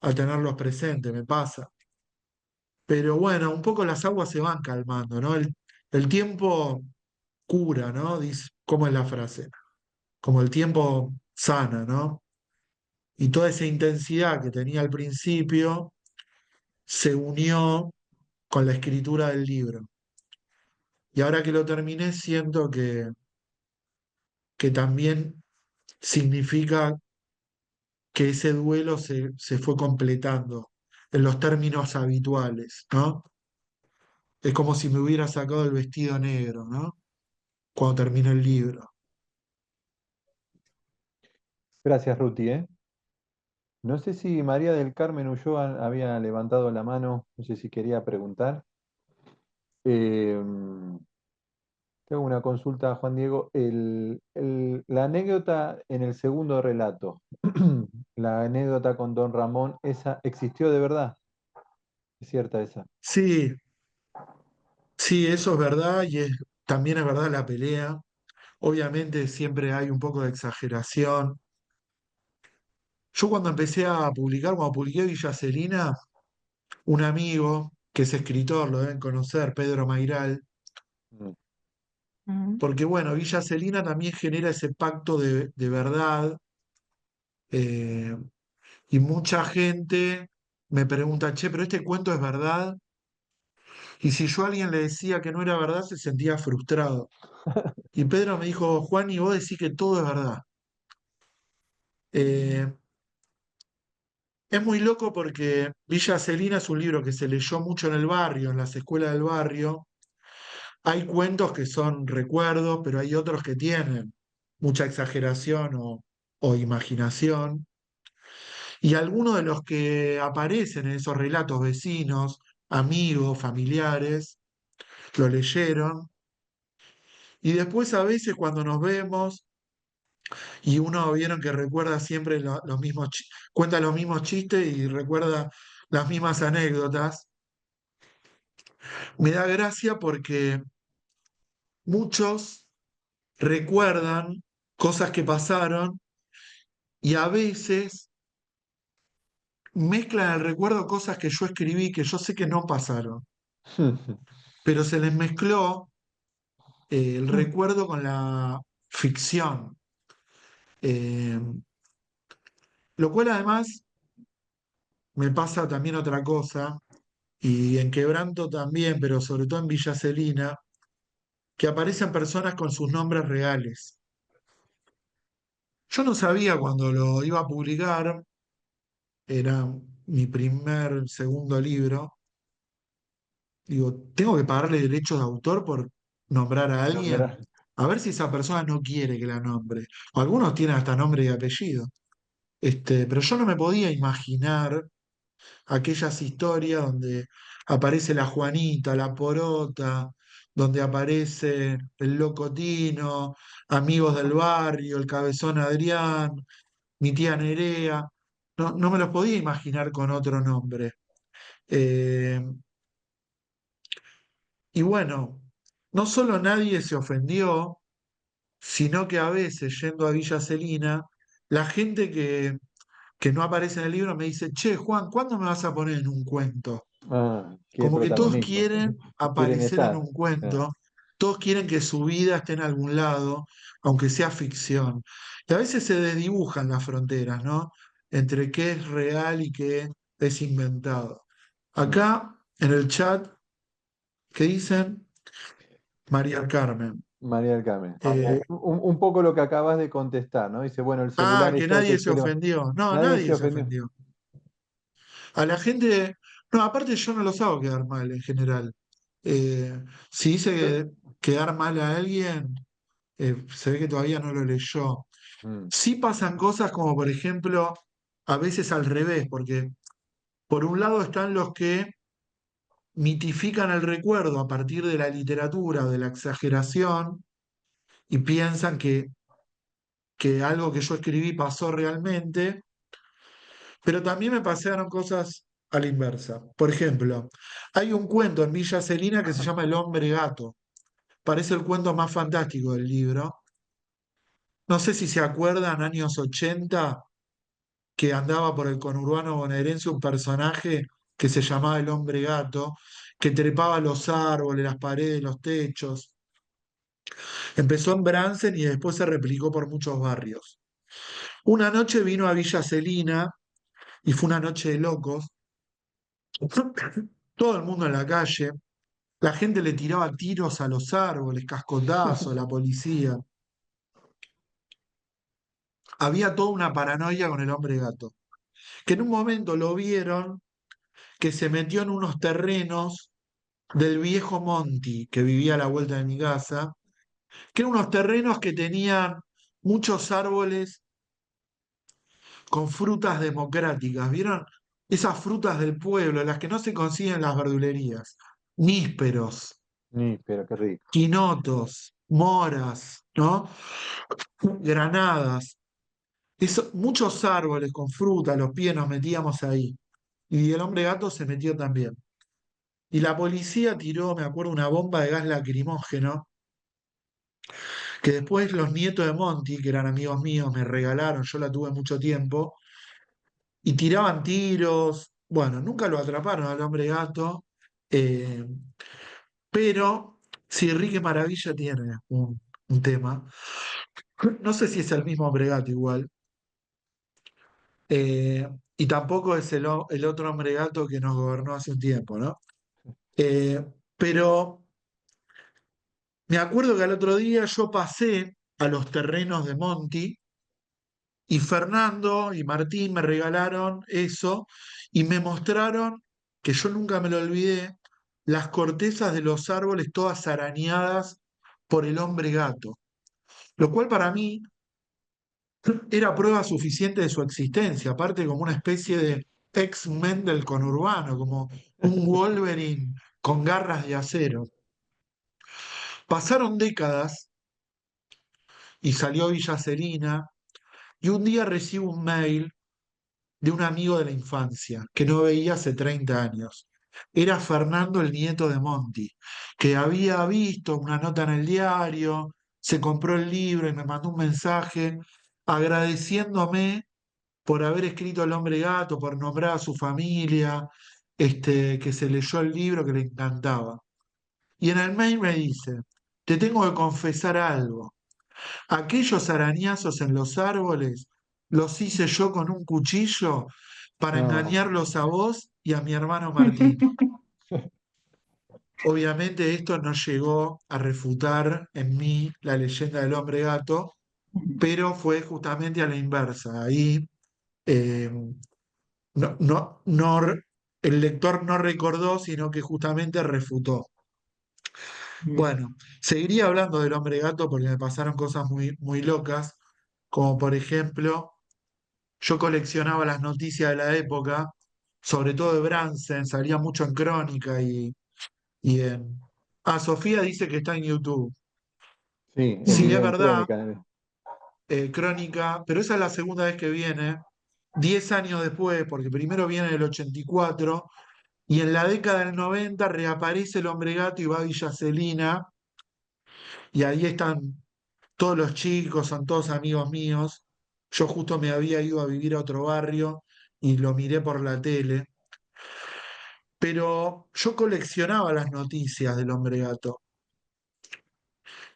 a tenerlos presentes, me pasa. Pero bueno, un poco las aguas se van calmando, ¿no? El tiempo cura, ¿no? Dice, ¿cómo es la frase? Como el tiempo sana, ¿no? Y toda esa intensidad que tenía al principio se unió con la escritura del libro. Y ahora que lo terminé, siento que también significa que ese duelo se fue completando en los términos habituales, ¿no? Es como si me hubiera sacado el vestido negro, ¿no? Cuando terminé el libro. Gracias, Ruti, ¿eh? No sé si María del Carmen Ulloa había levantado la mano, no sé si quería preguntar. Eh, Tengo una consulta, Juan Diego. La anécdota en el segundo relato, la anécdota con Don Ramón, esa existió de verdad, es cierta esa. Sí, sí, eso es verdad también es verdad la pelea. Obviamente siempre hay un poco de exageración. Yo cuando empecé a publicar, cuando publiqué Villa Celina, un amigo que es escritor, lo deben conocer, Pedro Mairal, Mm. porque bueno, Villa Celina también genera ese pacto de verdad, eh, y mucha gente me pregunta, che, pero este cuento es verdad, y si yo a alguien le decía que no era verdad, se sentía frustrado. Y Pedro me dijo, Juan, y vos decís que todo es verdad. Eh, es muy loco porque Villa Celina es un libro que se leyó mucho en el barrio, en las escuelas del barrio. Hay cuentos que son recuerdos, pero hay otros que tienen mucha exageración o imaginación. Y algunos de los que aparecen en esos relatos vecinos, amigos, familiares, lo leyeron. Y después a veces cuando nos vemos y uno vieron que recuerda siempre los mismos, cuenta los mismos chistes y recuerda las mismas anécdotas, me da gracia porque muchos recuerdan cosas que pasaron y a veces mezclan el recuerdo cosas que yo escribí que yo sé que no pasaron, pero se les mezcló el recuerdo con la ficción. Eh, lo cual además me pasa también otra cosa, y en Quebranto también, pero sobre todo en Villa Celina, que aparecen personas con sus nombres reales. Yo no sabía cuando lo iba a publicar, era mi segundo libro. Digo, tengo que pagarle derechos de autor por nombrar a No, alguien. mirá. A ver si esa persona no quiere que la nombre. Algunos tienen hasta nombre y apellido. Pero yo no me podía imaginar aquellas historias donde aparece la Juanita, la Porota, donde aparece el Loco Tino, amigos del barrio, el Cabezón Adrián, mi tía Nerea. No, no me los podía imaginar con otro nombre. Eh, y bueno, no solo nadie se ofendió, sino que a veces, yendo a Villa Celina, la gente que no aparece en el libro me dice, che, Juan, ¿cuándo me vas a poner en un cuento? Ah, qué Como que todos protagonismo. quieren Quieren aparecer en estar. un Ah, cuento, todos quieren que su vida esté en algún lado, aunque sea ficción. Y a veces se desdibujan las fronteras, ¿no? Entre qué es real y qué es inventado. mm. Acá, en el chat, ¿qué dicen? María del Carmen. María del Carmen. Eh, Un poco lo que acabas de contestar, ¿no? Dice, bueno, el celular que es nadie toque, se pero ofendió. No, nadie se nadie se ofendió. ofendió. A la gente, no, aparte yo no los hago quedar mal en general. Si hice Yo- quedar mal a alguien, se ve que todavía no lo leyó. Mm, Sí pasan cosas como, por ejemplo, a veces al revés, porque por un lado están los que mitifican el recuerdo a partir de la literatura o de la exageración y piensan que algo que yo escribí pasó realmente, pero también me pasaron cosas a la inversa. Por ejemplo, hay un cuento en Villa Celina que se llama El hombre gato. Parece el cuento más fantástico del libro. No sé si se acuerdan, años 80 que andaba por el conurbano bonaerense un personaje que se llamaba el hombre gato, que trepaba los árboles, las paredes, los techos. Empezó en Bransen y después se replicó por muchos barrios. Una noche vino a Villa Celina y fue una noche de locos. Todo el mundo en la calle, la gente le tiraba tiros a los árboles, cascotazos, la policía. Había toda una paranoia con el hombre gato, que en un momento lo vieron que se metió en unos terrenos del viejo Monti, que vivía a la vuelta de mi casa, que eran unos terrenos que tenían muchos árboles con frutas democráticas. ¿Vieron? Esas frutas del pueblo, las que no se consiguen en las verdulerías. Nísperos, pero qué rico. quinotos, moras, ¿no? Granadas. muchos árboles con fruta, los pies nos metíamos ahí. Y el hombre gato se metió también. Y la policía tiró, me acuerdo, una bomba de gas lacrimógeno, que después los nietos de Monty, que eran amigos míos, me regalaron, yo la tuve mucho tiempo, y tiraban tiros. Bueno, nunca lo atraparon al hombre gato, eh, pero sí, Enrique Maravilla tiene un tema. No sé si es el mismo hombre gato igual. eh, y tampoco es el otro hombre gato que nos gobernó hace un tiempo, ¿no? Eh, pero me acuerdo que al otro día yo pasé a los terrenos de Monty y Fernando y Martín me regalaron eso y me mostraron, que yo nunca me lo olvidé, las cortezas de los árboles todas arañadas por el hombre gato, lo cual para mí era prueba suficiente de su existencia, aparte como una especie de X-Men del conurbano, como un Wolverine con garras de acero. Pasaron décadas y salió Villa Celina, y un día recibo un mail de un amigo de la infancia que no veía hace 30 años. Era Fernando, el nieto de Monty, que había visto una nota en el diario, se compró el libro y me mandó un mensaje agradeciéndome por haber escrito El hombre gato, por nombrar a su familia, que se leyó el libro que le encantaba. Y en el mail me dice, te tengo que confesar algo. Aquellos arañazos en los árboles los hice yo con un cuchillo para No, engañarlos a vos y a mi hermano Martín. Obviamente esto no llegó a refutar en mí la leyenda del hombre gato, pero fue justamente a la inversa. Ahí eh, el lector no recordó, sino que justamente refutó. Bueno, seguiría hablando del hombre gato porque me pasaron cosas muy, muy locas, como por ejemplo, yo coleccionaba las noticias de la época, sobre todo de Bransen, salía mucho en Crónica y en... Ah, Sofía dice que está en YouTube. sí, en Sí, es video en verdad, Crónica. Crónica, pero esa es la segunda vez que viene, 10 años después, porque primero viene en el 84, y en la década del 90 reaparece el hombre gato y va a Villa Celina, y ahí están todos los chicos, son todos amigos míos. Yo justo me había ido a vivir a otro barrio y lo miré por la tele, pero yo coleccionaba las noticias del hombre gato,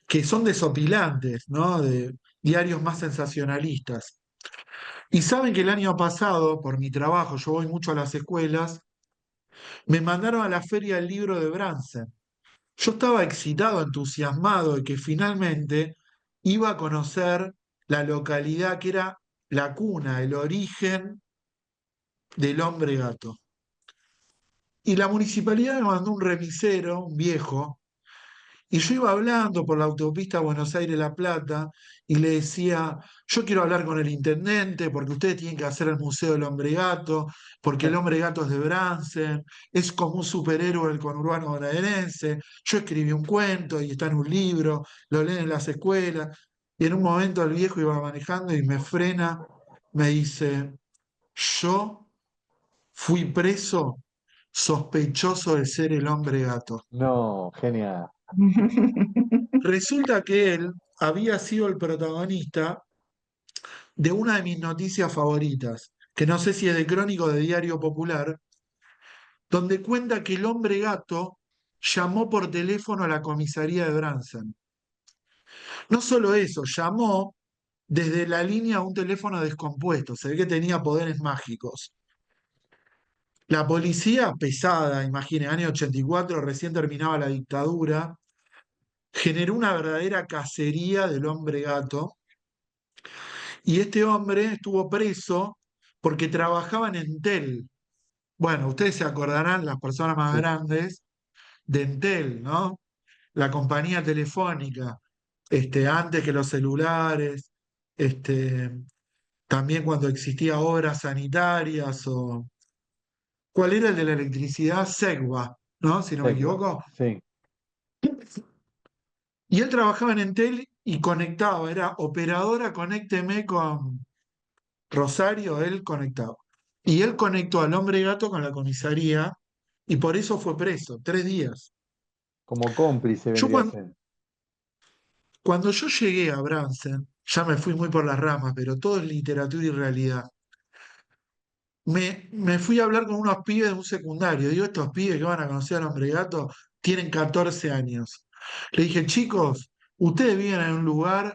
que son desopilantes, ¿no? De diarios más sensacionalistas. Y saben que el año pasado, por mi trabajo, yo voy mucho a las escuelas, me mandaron a la Feria del Libro de Bransen. Yo estaba excitado, entusiasmado de que finalmente iba a conocer la localidad que era la cuna, el origen del hombre gato. Y la municipalidad me mandó un remisero, un viejo, y yo iba hablando por la autopista Buenos Aires-La Plata y le decía, yo quiero hablar con el intendente porque ustedes tienen que hacer el Museo del Hombre Gato, porque el hombre gato es de Bransen, es como un superhéroe del conurbano bonaerense. Yo escribí un cuento y está en un libro, lo leen en las escuelas. Y en un momento el viejo iba manejando y me frena, me dice, yo fui preso sospechoso de ser el hombre gato. No, genial. Resulta que él había sido el protagonista de una de mis noticias favoritas, que no sé si es de Crónico o de Diario Popular, donde cuenta que el hombre gato llamó por teléfono a la comisaría de Bransen. No solo eso, llamó desde la línea a un teléfono descompuesto, se ve que tenía poderes mágicos. La policía pesada, imagine, año 84, recién terminaba la dictadura, generó una verdadera cacería del hombre gato. Y este hombre estuvo preso porque trabajaba en Entel. Bueno, ustedes se acordarán, las personas más Sí, grandes, de Entel, ¿no? La compañía telefónica, antes que los celulares, este, también cuando existía obras sanitarias o... ¿Cuál era el de la electricidad? Segua, ¿no? Si no me Segua, equivoco. sí, Y él trabajaba en Entel y conectaba, era operadora, conécteme con Rosario, él conectaba. Y él conectó al hombre gato con la comisaría y por eso fue preso, 3 días. Como cómplice Yo vendría a cuando, ser. cuando yo llegué a Bransen, ya me fui muy por las ramas, pero todo es literatura y realidad. Me fui a hablar con unos pibes de un secundario. Digo, estos pibes que van a conocer al hombre gato tienen 14 años. Le dije, chicos, ustedes viven en un lugar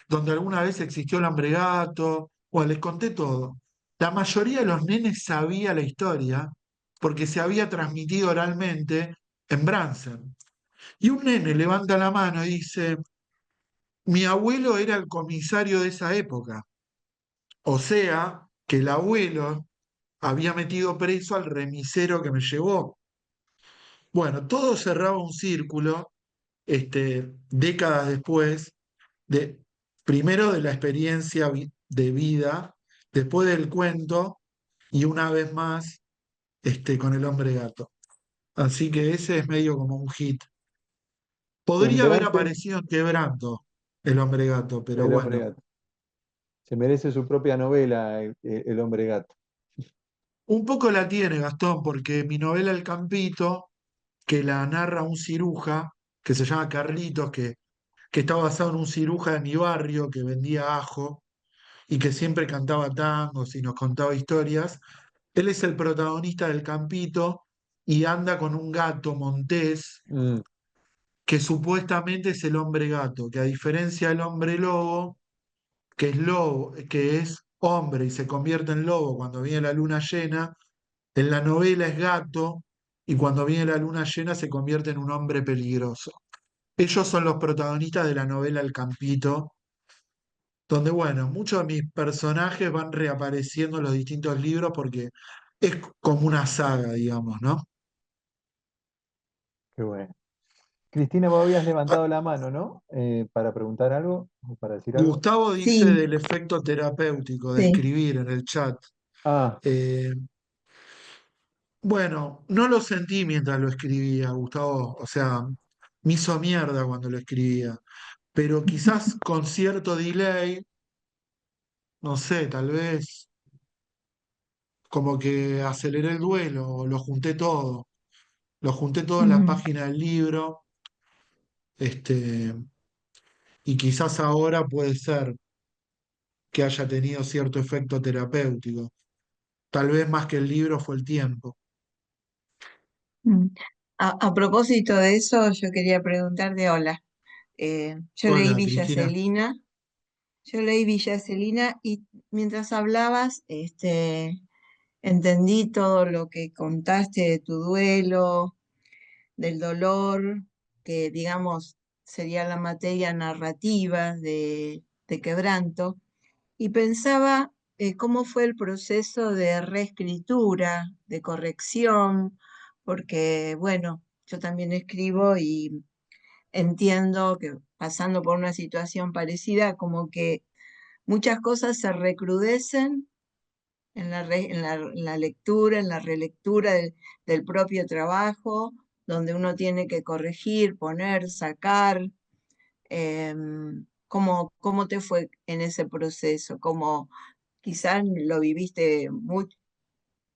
donde alguna vez existió el hombre gato. Bueno, les conté todo. La mayoría de los nenes sabía la historia porque se había transmitido oralmente en Bransen. Y un nene levanta la mano y dice, mi abuelo era el comisario de esa época. O sea, que el abuelo había metido preso al remisero que me llevó. Bueno, todo cerraba un círculo, décadas después, de, primero de la experiencia de vida, después del cuento y una vez más con el hombre gato. Así que ese es medio como un hit. En Podría haber Bransen, aparecido en Quebranto el hombre gato, pero el hombre bueno, gato. Se merece su propia novela, el hombre gato. un poco la tiene Gastón, porque mi novela El Campito, que la narra un ciruja, que se llama Carlitos, que está basado en un ciruja de mi barrio que vendía ajo y que siempre cantaba tangos y nos contaba historias. Él es el protagonista del Campito y anda con un gato montés Mm, que supuestamente es el hombre gato, que a diferencia del hombre lobo, que es hombre y se convierte en lobo cuando viene la luna llena, en la novela es gato y cuando viene la luna llena se convierte en un hombre peligroso. Ellos son los protagonistas de la novela El Campito, donde, bueno, muchos de mis personajes van reapareciendo en los distintos libros porque es como una saga, digamos, ¿no? qué bueno. Cristina, vos habías Ah, levantado la mano, ¿no? Para preguntar algo o para decir algo. Gustavo dice Sí, del efecto terapéutico de sí. escribir en el chat. Ah, Eh, bueno, no lo sentí mientras lo escribía, Gustavo. O sea, me hizo mierda cuando lo escribía. Pero quizás con cierto delay, no sé, tal vez como que aceleré el duelo, lo junté todo en la Mm, página del libro, este, y quizás ahora puede ser que haya tenido cierto efecto terapéutico. Tal vez más que el libro fue el tiempo. mm. A propósito de eso, yo quería preguntarte, hola, yo leí Hola, Villa Cristina. Celina, yo leí Villa Celina y mientras hablabas, entendí todo lo que contaste de tu duelo, del dolor, que digamos sería la materia narrativa de Quebranto. Y pensaba cómo fue el proceso de reescritura, de corrección, porque bueno, yo también escribo y entiendo que pasando por una situación parecida, como que muchas cosas se recrudecen en la lectura, en la relectura del propio trabajo, donde uno tiene que corregir, poner, sacar. ¿Cómo te fue en ese proceso? ¿Cómo quizás lo viviste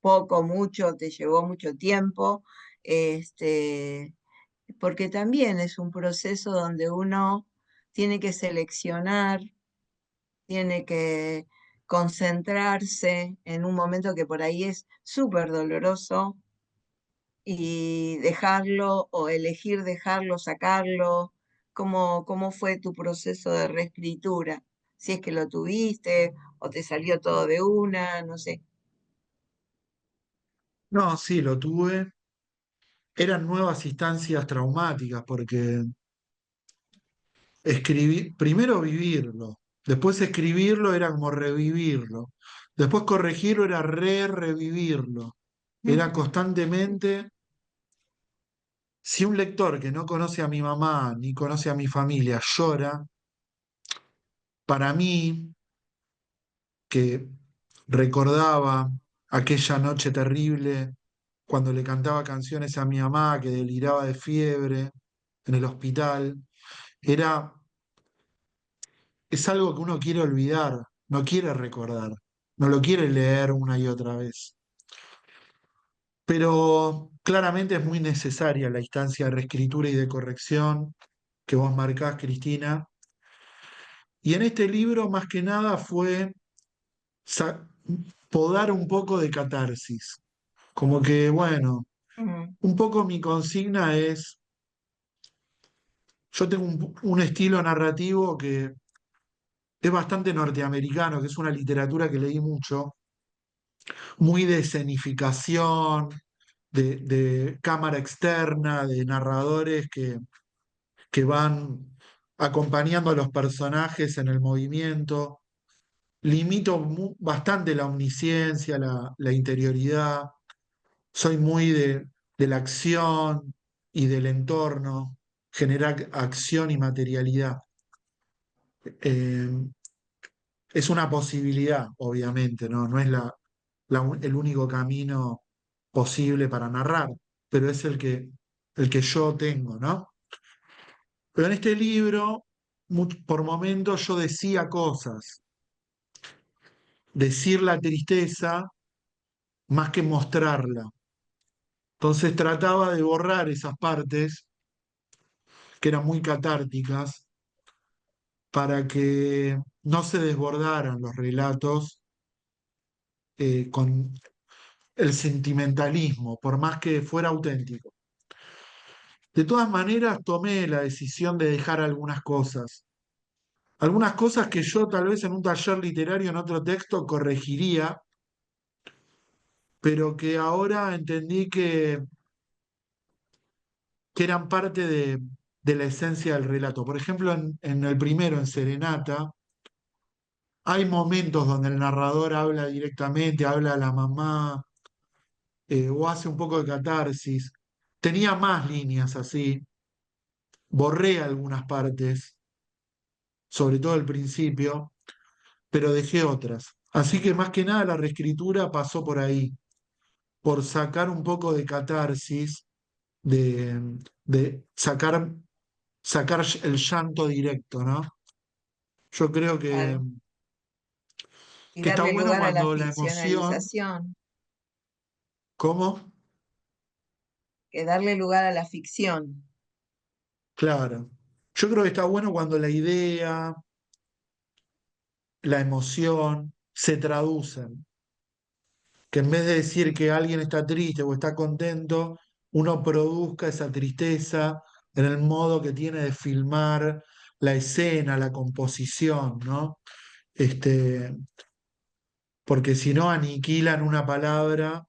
poco, mucho, te llevó mucho tiempo? Este, porque también es un proceso donde uno tiene que seleccionar, tiene que concentrarse en un momento que por ahí es súper doloroso y dejarlo o elegir dejarlo, sacarlo. ¿Cómo fue tu proceso de reescritura? Si es que lo tuviste o te salió todo de una, no sé. No, sí, lo tuve. Eran nuevas instancias traumáticas porque primero vivirlo, después escribirlo era como revivirlo, después corregirlo era revivirlo. Era Mm, constantemente, si un lector que no conoce a mi mamá ni conoce a mi familia llora, para mí, que recordaba aquella noche terrible cuando le cantaba canciones a mi mamá que deliraba de fiebre en el hospital, era, es algo que uno quiere olvidar, no quiere recordar. no lo quiere leer una y otra vez. Pero claramente es muy necesaria la instancia de reescritura y de corrección que vos marcás, Cristina. Y en este libro, más que nada, fue sa- podar un poco de catarsis. Como que, bueno, Mm, un poco mi consigna es, yo tengo un estilo narrativo que es bastante norteamericano, que es una literatura que leí mucho, muy de escenificación, de cámara externa, de narradores que van acompañando a los personajes en el movimiento. Limito bastante la omnisciencia, la interioridad. Soy muy de la acción y del entorno, generar acción y materialidad. Eh, es una posibilidad, obviamente, ¿no? No es el único camino posible para narrar, pero es el que yo tengo, ¿no? Pero en este libro, por momentos yo decía cosas, decir la tristeza más que mostrarla. Entonces trataba de borrar esas partes que eran muy catárticas para que no se desbordaran los relatos con el sentimentalismo, por más que fuera auténtico. De todas maneras, tomé la decisión de dejar algunas cosas que yo tal vez en un taller literario, en otro texto, corregiría, pero que ahora entendí que eran parte de la esencia del relato. Por ejemplo, en el primero, en Serenata, hay momentos donde el narrador habla directamente, habla a la mamá, o hace un poco de catarsis. Tenía más líneas así, borré algunas partes, sobre todo el principio, pero dejé otras. Así que más que nada la reescritura pasó por ahí, por sacar un poco de catarsis, de sacar el llanto directo, ¿no? Yo creo claro. Y que está darle bueno lugar a la cuando la emoción, ficcionalización, ¿cómo? que darle lugar a la ficción. Claro. Yo creo que está bueno cuando la idea, la emoción se traducen. Que en vez de decir que alguien está triste o está contento, uno produzca esa tristeza en el modo que tiene de filmar la escena, la composición, ¿no? Este, porque si no aniquilan una palabra,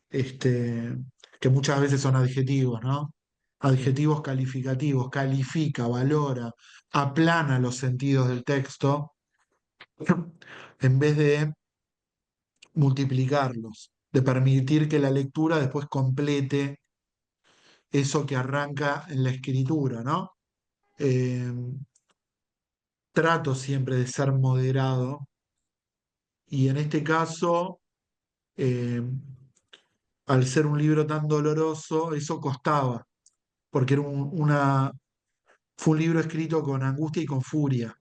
este, que muchas veces son adjetivos, ¿no? Adjetivos calificativos, califica, valora, aplana los sentidos del texto en vez de multiplicarlos, de permitir que la lectura después complete eso que arranca en la escritura, ¿no? Eh, trato siempre de ser moderado y en este caso, eh, al ser un libro tan doloroso, eso costaba, porque fue un libro escrito con angustia y con furia,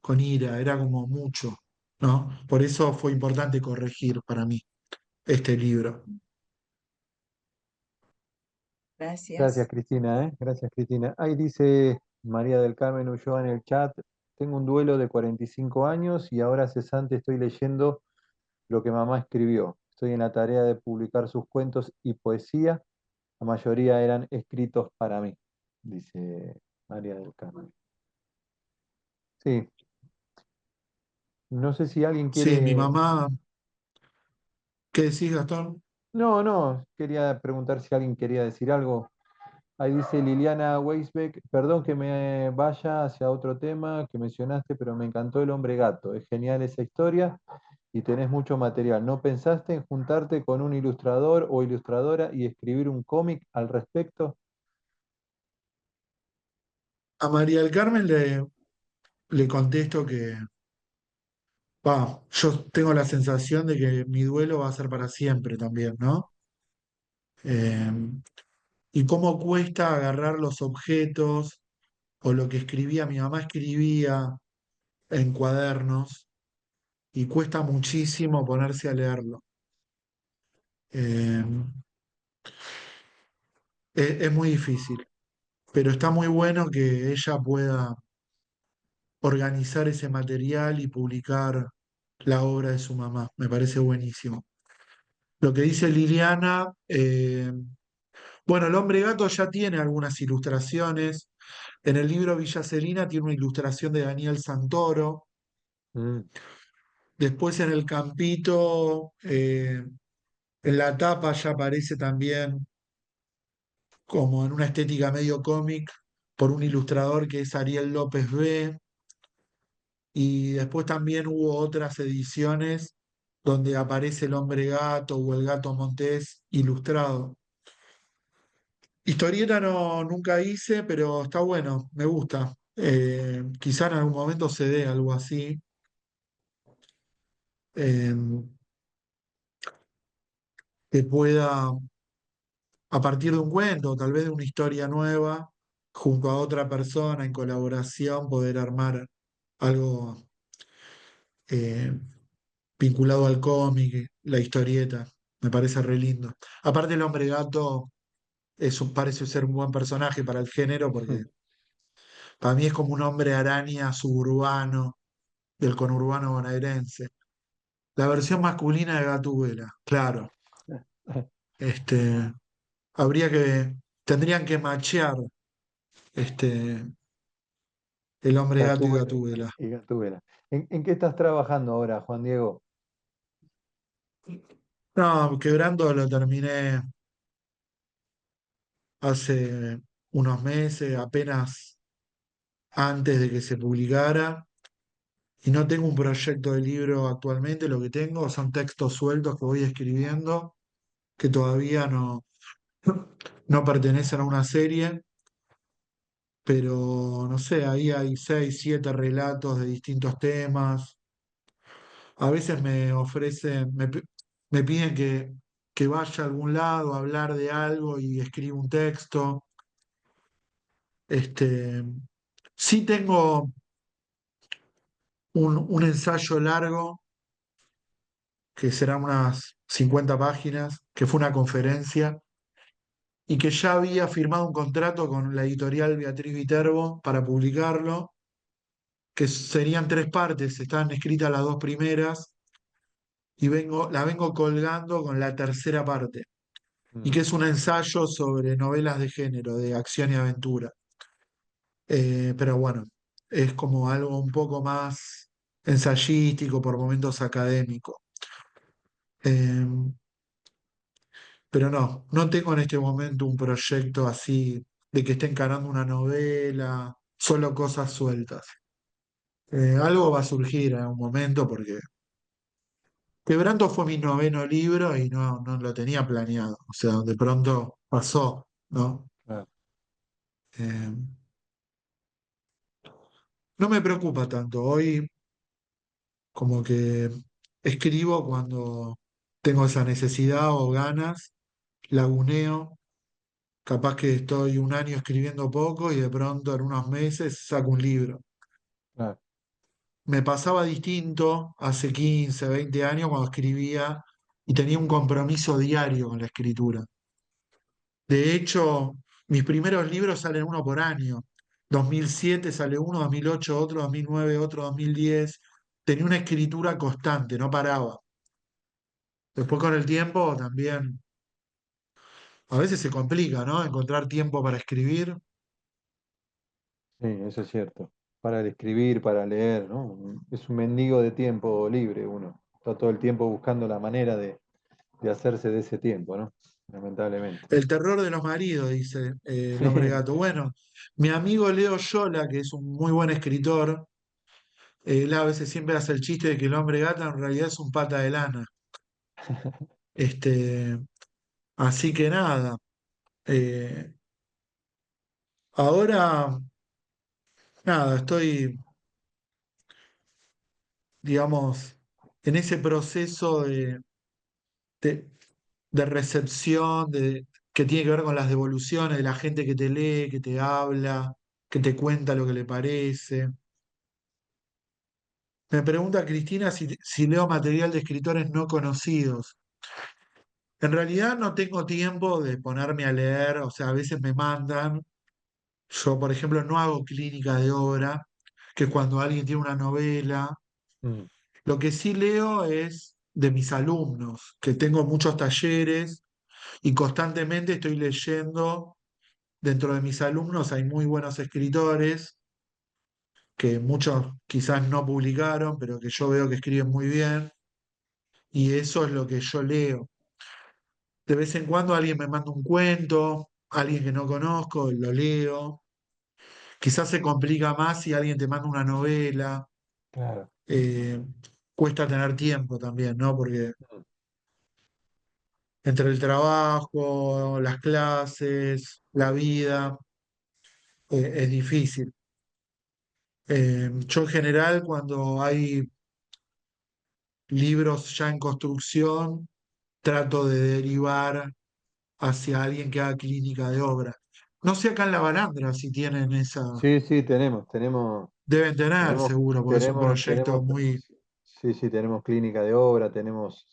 con ira, era como mucho, ¿no? Por eso fue importante corregir para mí este libro. Gracias, Gracias. Cristina, ¿eh? Gracias, Cristina. Ahí dice María del Carmen Ulloa en el chat, tengo un duelo de 45 años y ahora cesante estoy leyendo lo que mamá escribió. Estoy en la tarea de publicar sus cuentos y poesía. La mayoría eran escritos para mí, dice María del Carmen. Sí, no sé si alguien Sí, mi quiere... mamá, ¿qué decís, Gastón? No, no, quería preguntar si alguien quería decir algo. Ahí dice Liliana Weisbeck, perdón que me vaya hacia otro tema que mencionaste, pero me encantó El hombre gato. Es genial esa historia y tenés mucho material. ¿No pensaste en juntarte con un ilustrador o ilustradora y escribir un cómic al respecto? A María del Carmen le contesto que, yo tengo la sensación de que mi duelo va a ser para siempre también, ¿no? Eh, y cómo cuesta agarrar los objetos o lo que escribía, mi mamá escribía en cuadernos y cuesta muchísimo ponerse a leerlo. Eh, es muy difícil, pero está muy bueno que ella pueda organizar ese material y publicar la obra de su mamá. Me parece buenísimo. Lo que dice Liliana, bueno, el hombre gato ya tiene algunas ilustraciones. En el libro Villa Celina tiene una ilustración de Daniel Santoro. Mm, Después en el Campito, en la tapa ya aparece también como en una estética medio cómic por un ilustrador que es Ariel López B. Y después también hubo otras ediciones donde aparece el hombre gato o el gato montés ilustrado. Historieta no, nunca hice, pero está bueno, me gusta. Quizá en algún momento se dé algo así. eh, que pueda, a partir de un cuento, tal vez de una historia nueva, junto a otra persona en colaboración, poder armar algo eh, vinculado al cómic, la historieta. Me parece re lindo. Aparte, el hombre gato parece ser un buen personaje para el género, porque para mí es como un hombre araña suburbano del conurbano bonaerense. La versión masculina de Gatúbela, claro. Este, tendrían que machear este, el hombre gato y Gatúbela Gatúbela. y Gatúbela. ¿En qué estás trabajando ahora, Juan Diego? No, Quebrando lo terminé hace unos meses, apenas antes de que se publicara, y no tengo un proyecto de libro actualmente, lo que tengo son textos sueltos que voy escribiendo, que todavía no pertenecen a una serie, pero no sé, ahí hay 6, 7 relatos de distintos temas. A veces me ofrecen, me piden que vaya a algún lado a hablar de algo y escribo un texto. Este, sí tengo un ensayo largo, que serán unas 50 páginas, que fue una conferencia, y que ya había firmado un contrato con la editorial Beatriz Viterbo para publicarlo, que serían 3 partes, estaban escritas las 2 primeras, y la vengo colgando con la tercera parte, y Mm, que es un ensayo sobre novelas de género, de acción y aventura. Pero bueno, es como algo un poco más ensayístico, por momentos académico. Eh, pero no tengo en este momento un proyecto así de que esté encarando una novela, solo cosas sueltas. Algo va a surgir en un momento porque Quebranto fue mi noveno libro y no lo tenía planeado. O sea, de pronto pasó, ¿no? claro. Eh, no me preocupa tanto. Hoy como que escribo cuando tengo esa necesidad o ganas, laguneo, capaz que estoy un año escribiendo poco y de pronto en unos meses saco un libro. Claro. Me pasaba distinto hace 15, 20 años cuando escribía y tenía un compromiso diario con la escritura. De hecho, mis primeros libros salen uno por año. 2007 sale uno, 2008 otro, 2009 otro, 2010. Tenía una escritura constante, no paraba. Después con el tiempo también, a veces se complica, ¿no? Encontrar tiempo para escribir. Sí, eso es cierto. Para el escribir, para leer, ¿no? Es un mendigo de tiempo libre uno. Está todo el tiempo buscando la manera de hacerse de ese tiempo, ¿no? Lamentablemente. El terror de los maridos, dice el Sí, hombre gato. Bueno, mi amigo Leo Yola, que es un muy buen escritor, él a veces siempre hace el chiste de que el hombre gato en realidad es un pata de lana. Este, así que nada. eh, ahora, nada, estoy, digamos, en ese proceso de, de recepción, que tiene que ver con las devoluciones de la gente que te lee, que te habla, que te cuenta lo que le parece. Me pregunta Cristina si leo material de escritores no conocidos. En realidad no tengo tiempo de ponerme a leer, o sea, a veces me mandan. Yo, por ejemplo, no hago clínica de obra, que es cuando alguien tiene una novela. Mm, Lo que sí leo es de mis alumnos, que tengo muchos talleres y constantemente estoy leyendo. Dentro de mis alumnos hay muy buenos escritores, que muchos quizás no publicaron, pero que yo veo que escriben muy bien, y eso es lo que yo leo. De vez en cuando alguien me manda un cuento, alguien que no conozco, lo leo. Quizás se complica más si alguien te manda una novela. claro. eh, Cuesta tener tiempo también, ¿no? Porque Mm, entre el trabajo, las clases, la vida, es difícil. Yo en general, cuando hay libros ya en construcción, trato de derivar hacia alguien que haga clínica de obra. No sé acá en La Balandra si tienen esa. sí, sí, tenemos, Deben tener, tenemos, seguro, porque es un proyecto tenemos, muy. sí, sí, tenemos clínica de obra, tenemos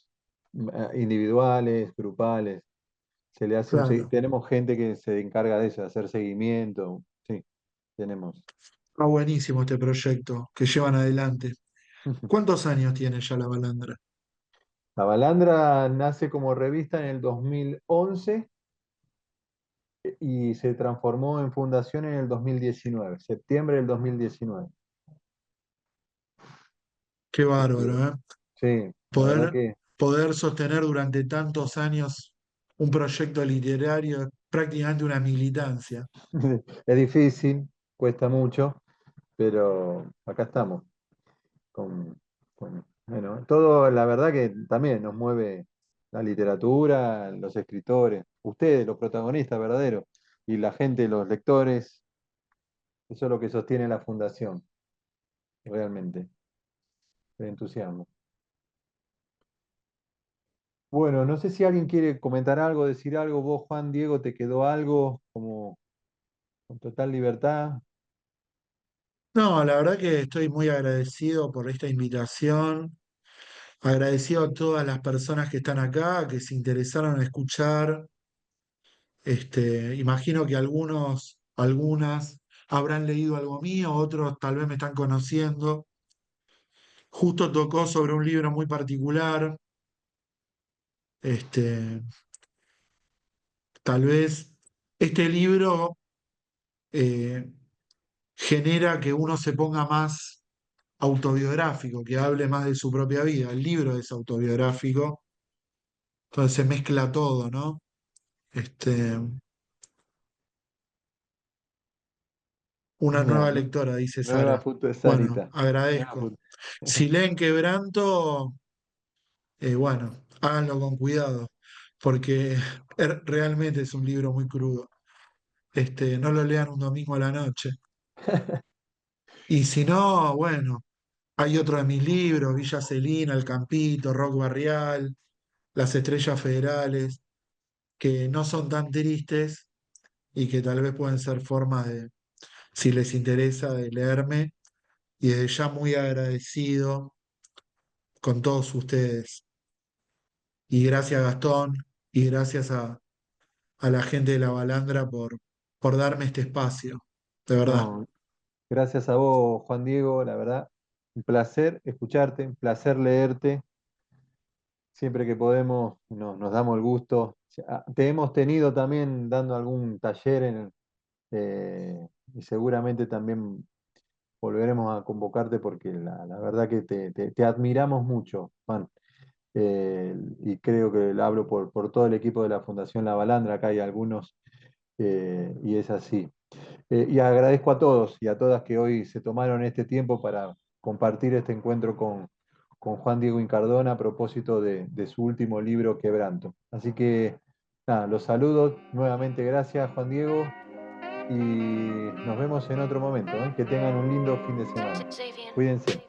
individuales, grupales, se le hace Claro. tenemos gente que se encarga de eso, de hacer seguimiento, sí, tenemos. Está buenísimo este proyecto que llevan adelante. ¿Cuántos años tiene ya La Balandra? La Balandra nace como revista en el 2011 y se transformó en fundación en el 2019, septiembre del 2019. Qué Así que, bárbaro, ¿eh? sí, la verdad Poder, que poder sostener durante tantos años un proyecto literario es prácticamente una militancia. es difícil, cuesta mucho, pero acá estamos. Bueno, todo, la verdad que también nos mueve la literatura, los escritores, ustedes, los protagonistas verdaderos, y la gente, los lectores, eso es lo que sostiene la fundación, realmente, el entusiasmo. Bueno, no sé si alguien quiere comentar algo, decir algo, vos, Juan, Diego, ¿te quedó algo como con total libertad? No, la verdad que estoy muy agradecido por esta invitación, agradecido a todas las personas que están acá, que se interesaron en escuchar. Imagino que algunas habrán leído algo mío, otros tal vez me están conociendo. Justo tocó sobre un libro muy particular. Este, Tal vez este libro eh, genera que uno se ponga más autobiográfico, que hable más de su propia vida. El libro es autobiográfico, entonces se mezcla todo, ¿no? Este, una nueva Una lectora, dice nueva Sara. Bueno, Sarita. Nueva agradezco. fut- Si leen Quebranto, bueno, háganlo con cuidado, porque realmente es un libro muy crudo. No lo lean un domingo a la noche. Y si no, bueno, hay otro de mis libros, Villa Celina, El Campito, Rock Barrial, Las Estrellas Federales, que no son tan tristes y que tal vez pueden ser formas de, si les interesa, de leerme. Y desde ya muy agradecido con todos ustedes. Y gracias Gastón y gracias a la gente de La Balandra por darme este espacio, de verdad. No, gracias a vos, Juan Diego, la verdad, un placer escucharte, un placer leerte. Siempre que podemos nos damos el gusto. Te hemos tenido también dando algún taller y seguramente también volveremos a convocarte porque la verdad que te admiramos mucho, Juan. Y creo que lo hablo por todo el equipo de la Fundación La Balandra, acá hay algunos, y es así. Y agradezco a todos y a todas que hoy se tomaron este tiempo para compartir este encuentro con Juan Diego Incardona a propósito de su último libro, Quebranto. Así que nada, los saludo nuevamente, gracias Juan Diego, y nos vemos en otro momento, ¿eh? Que tengan un lindo fin de semana. Cuídense.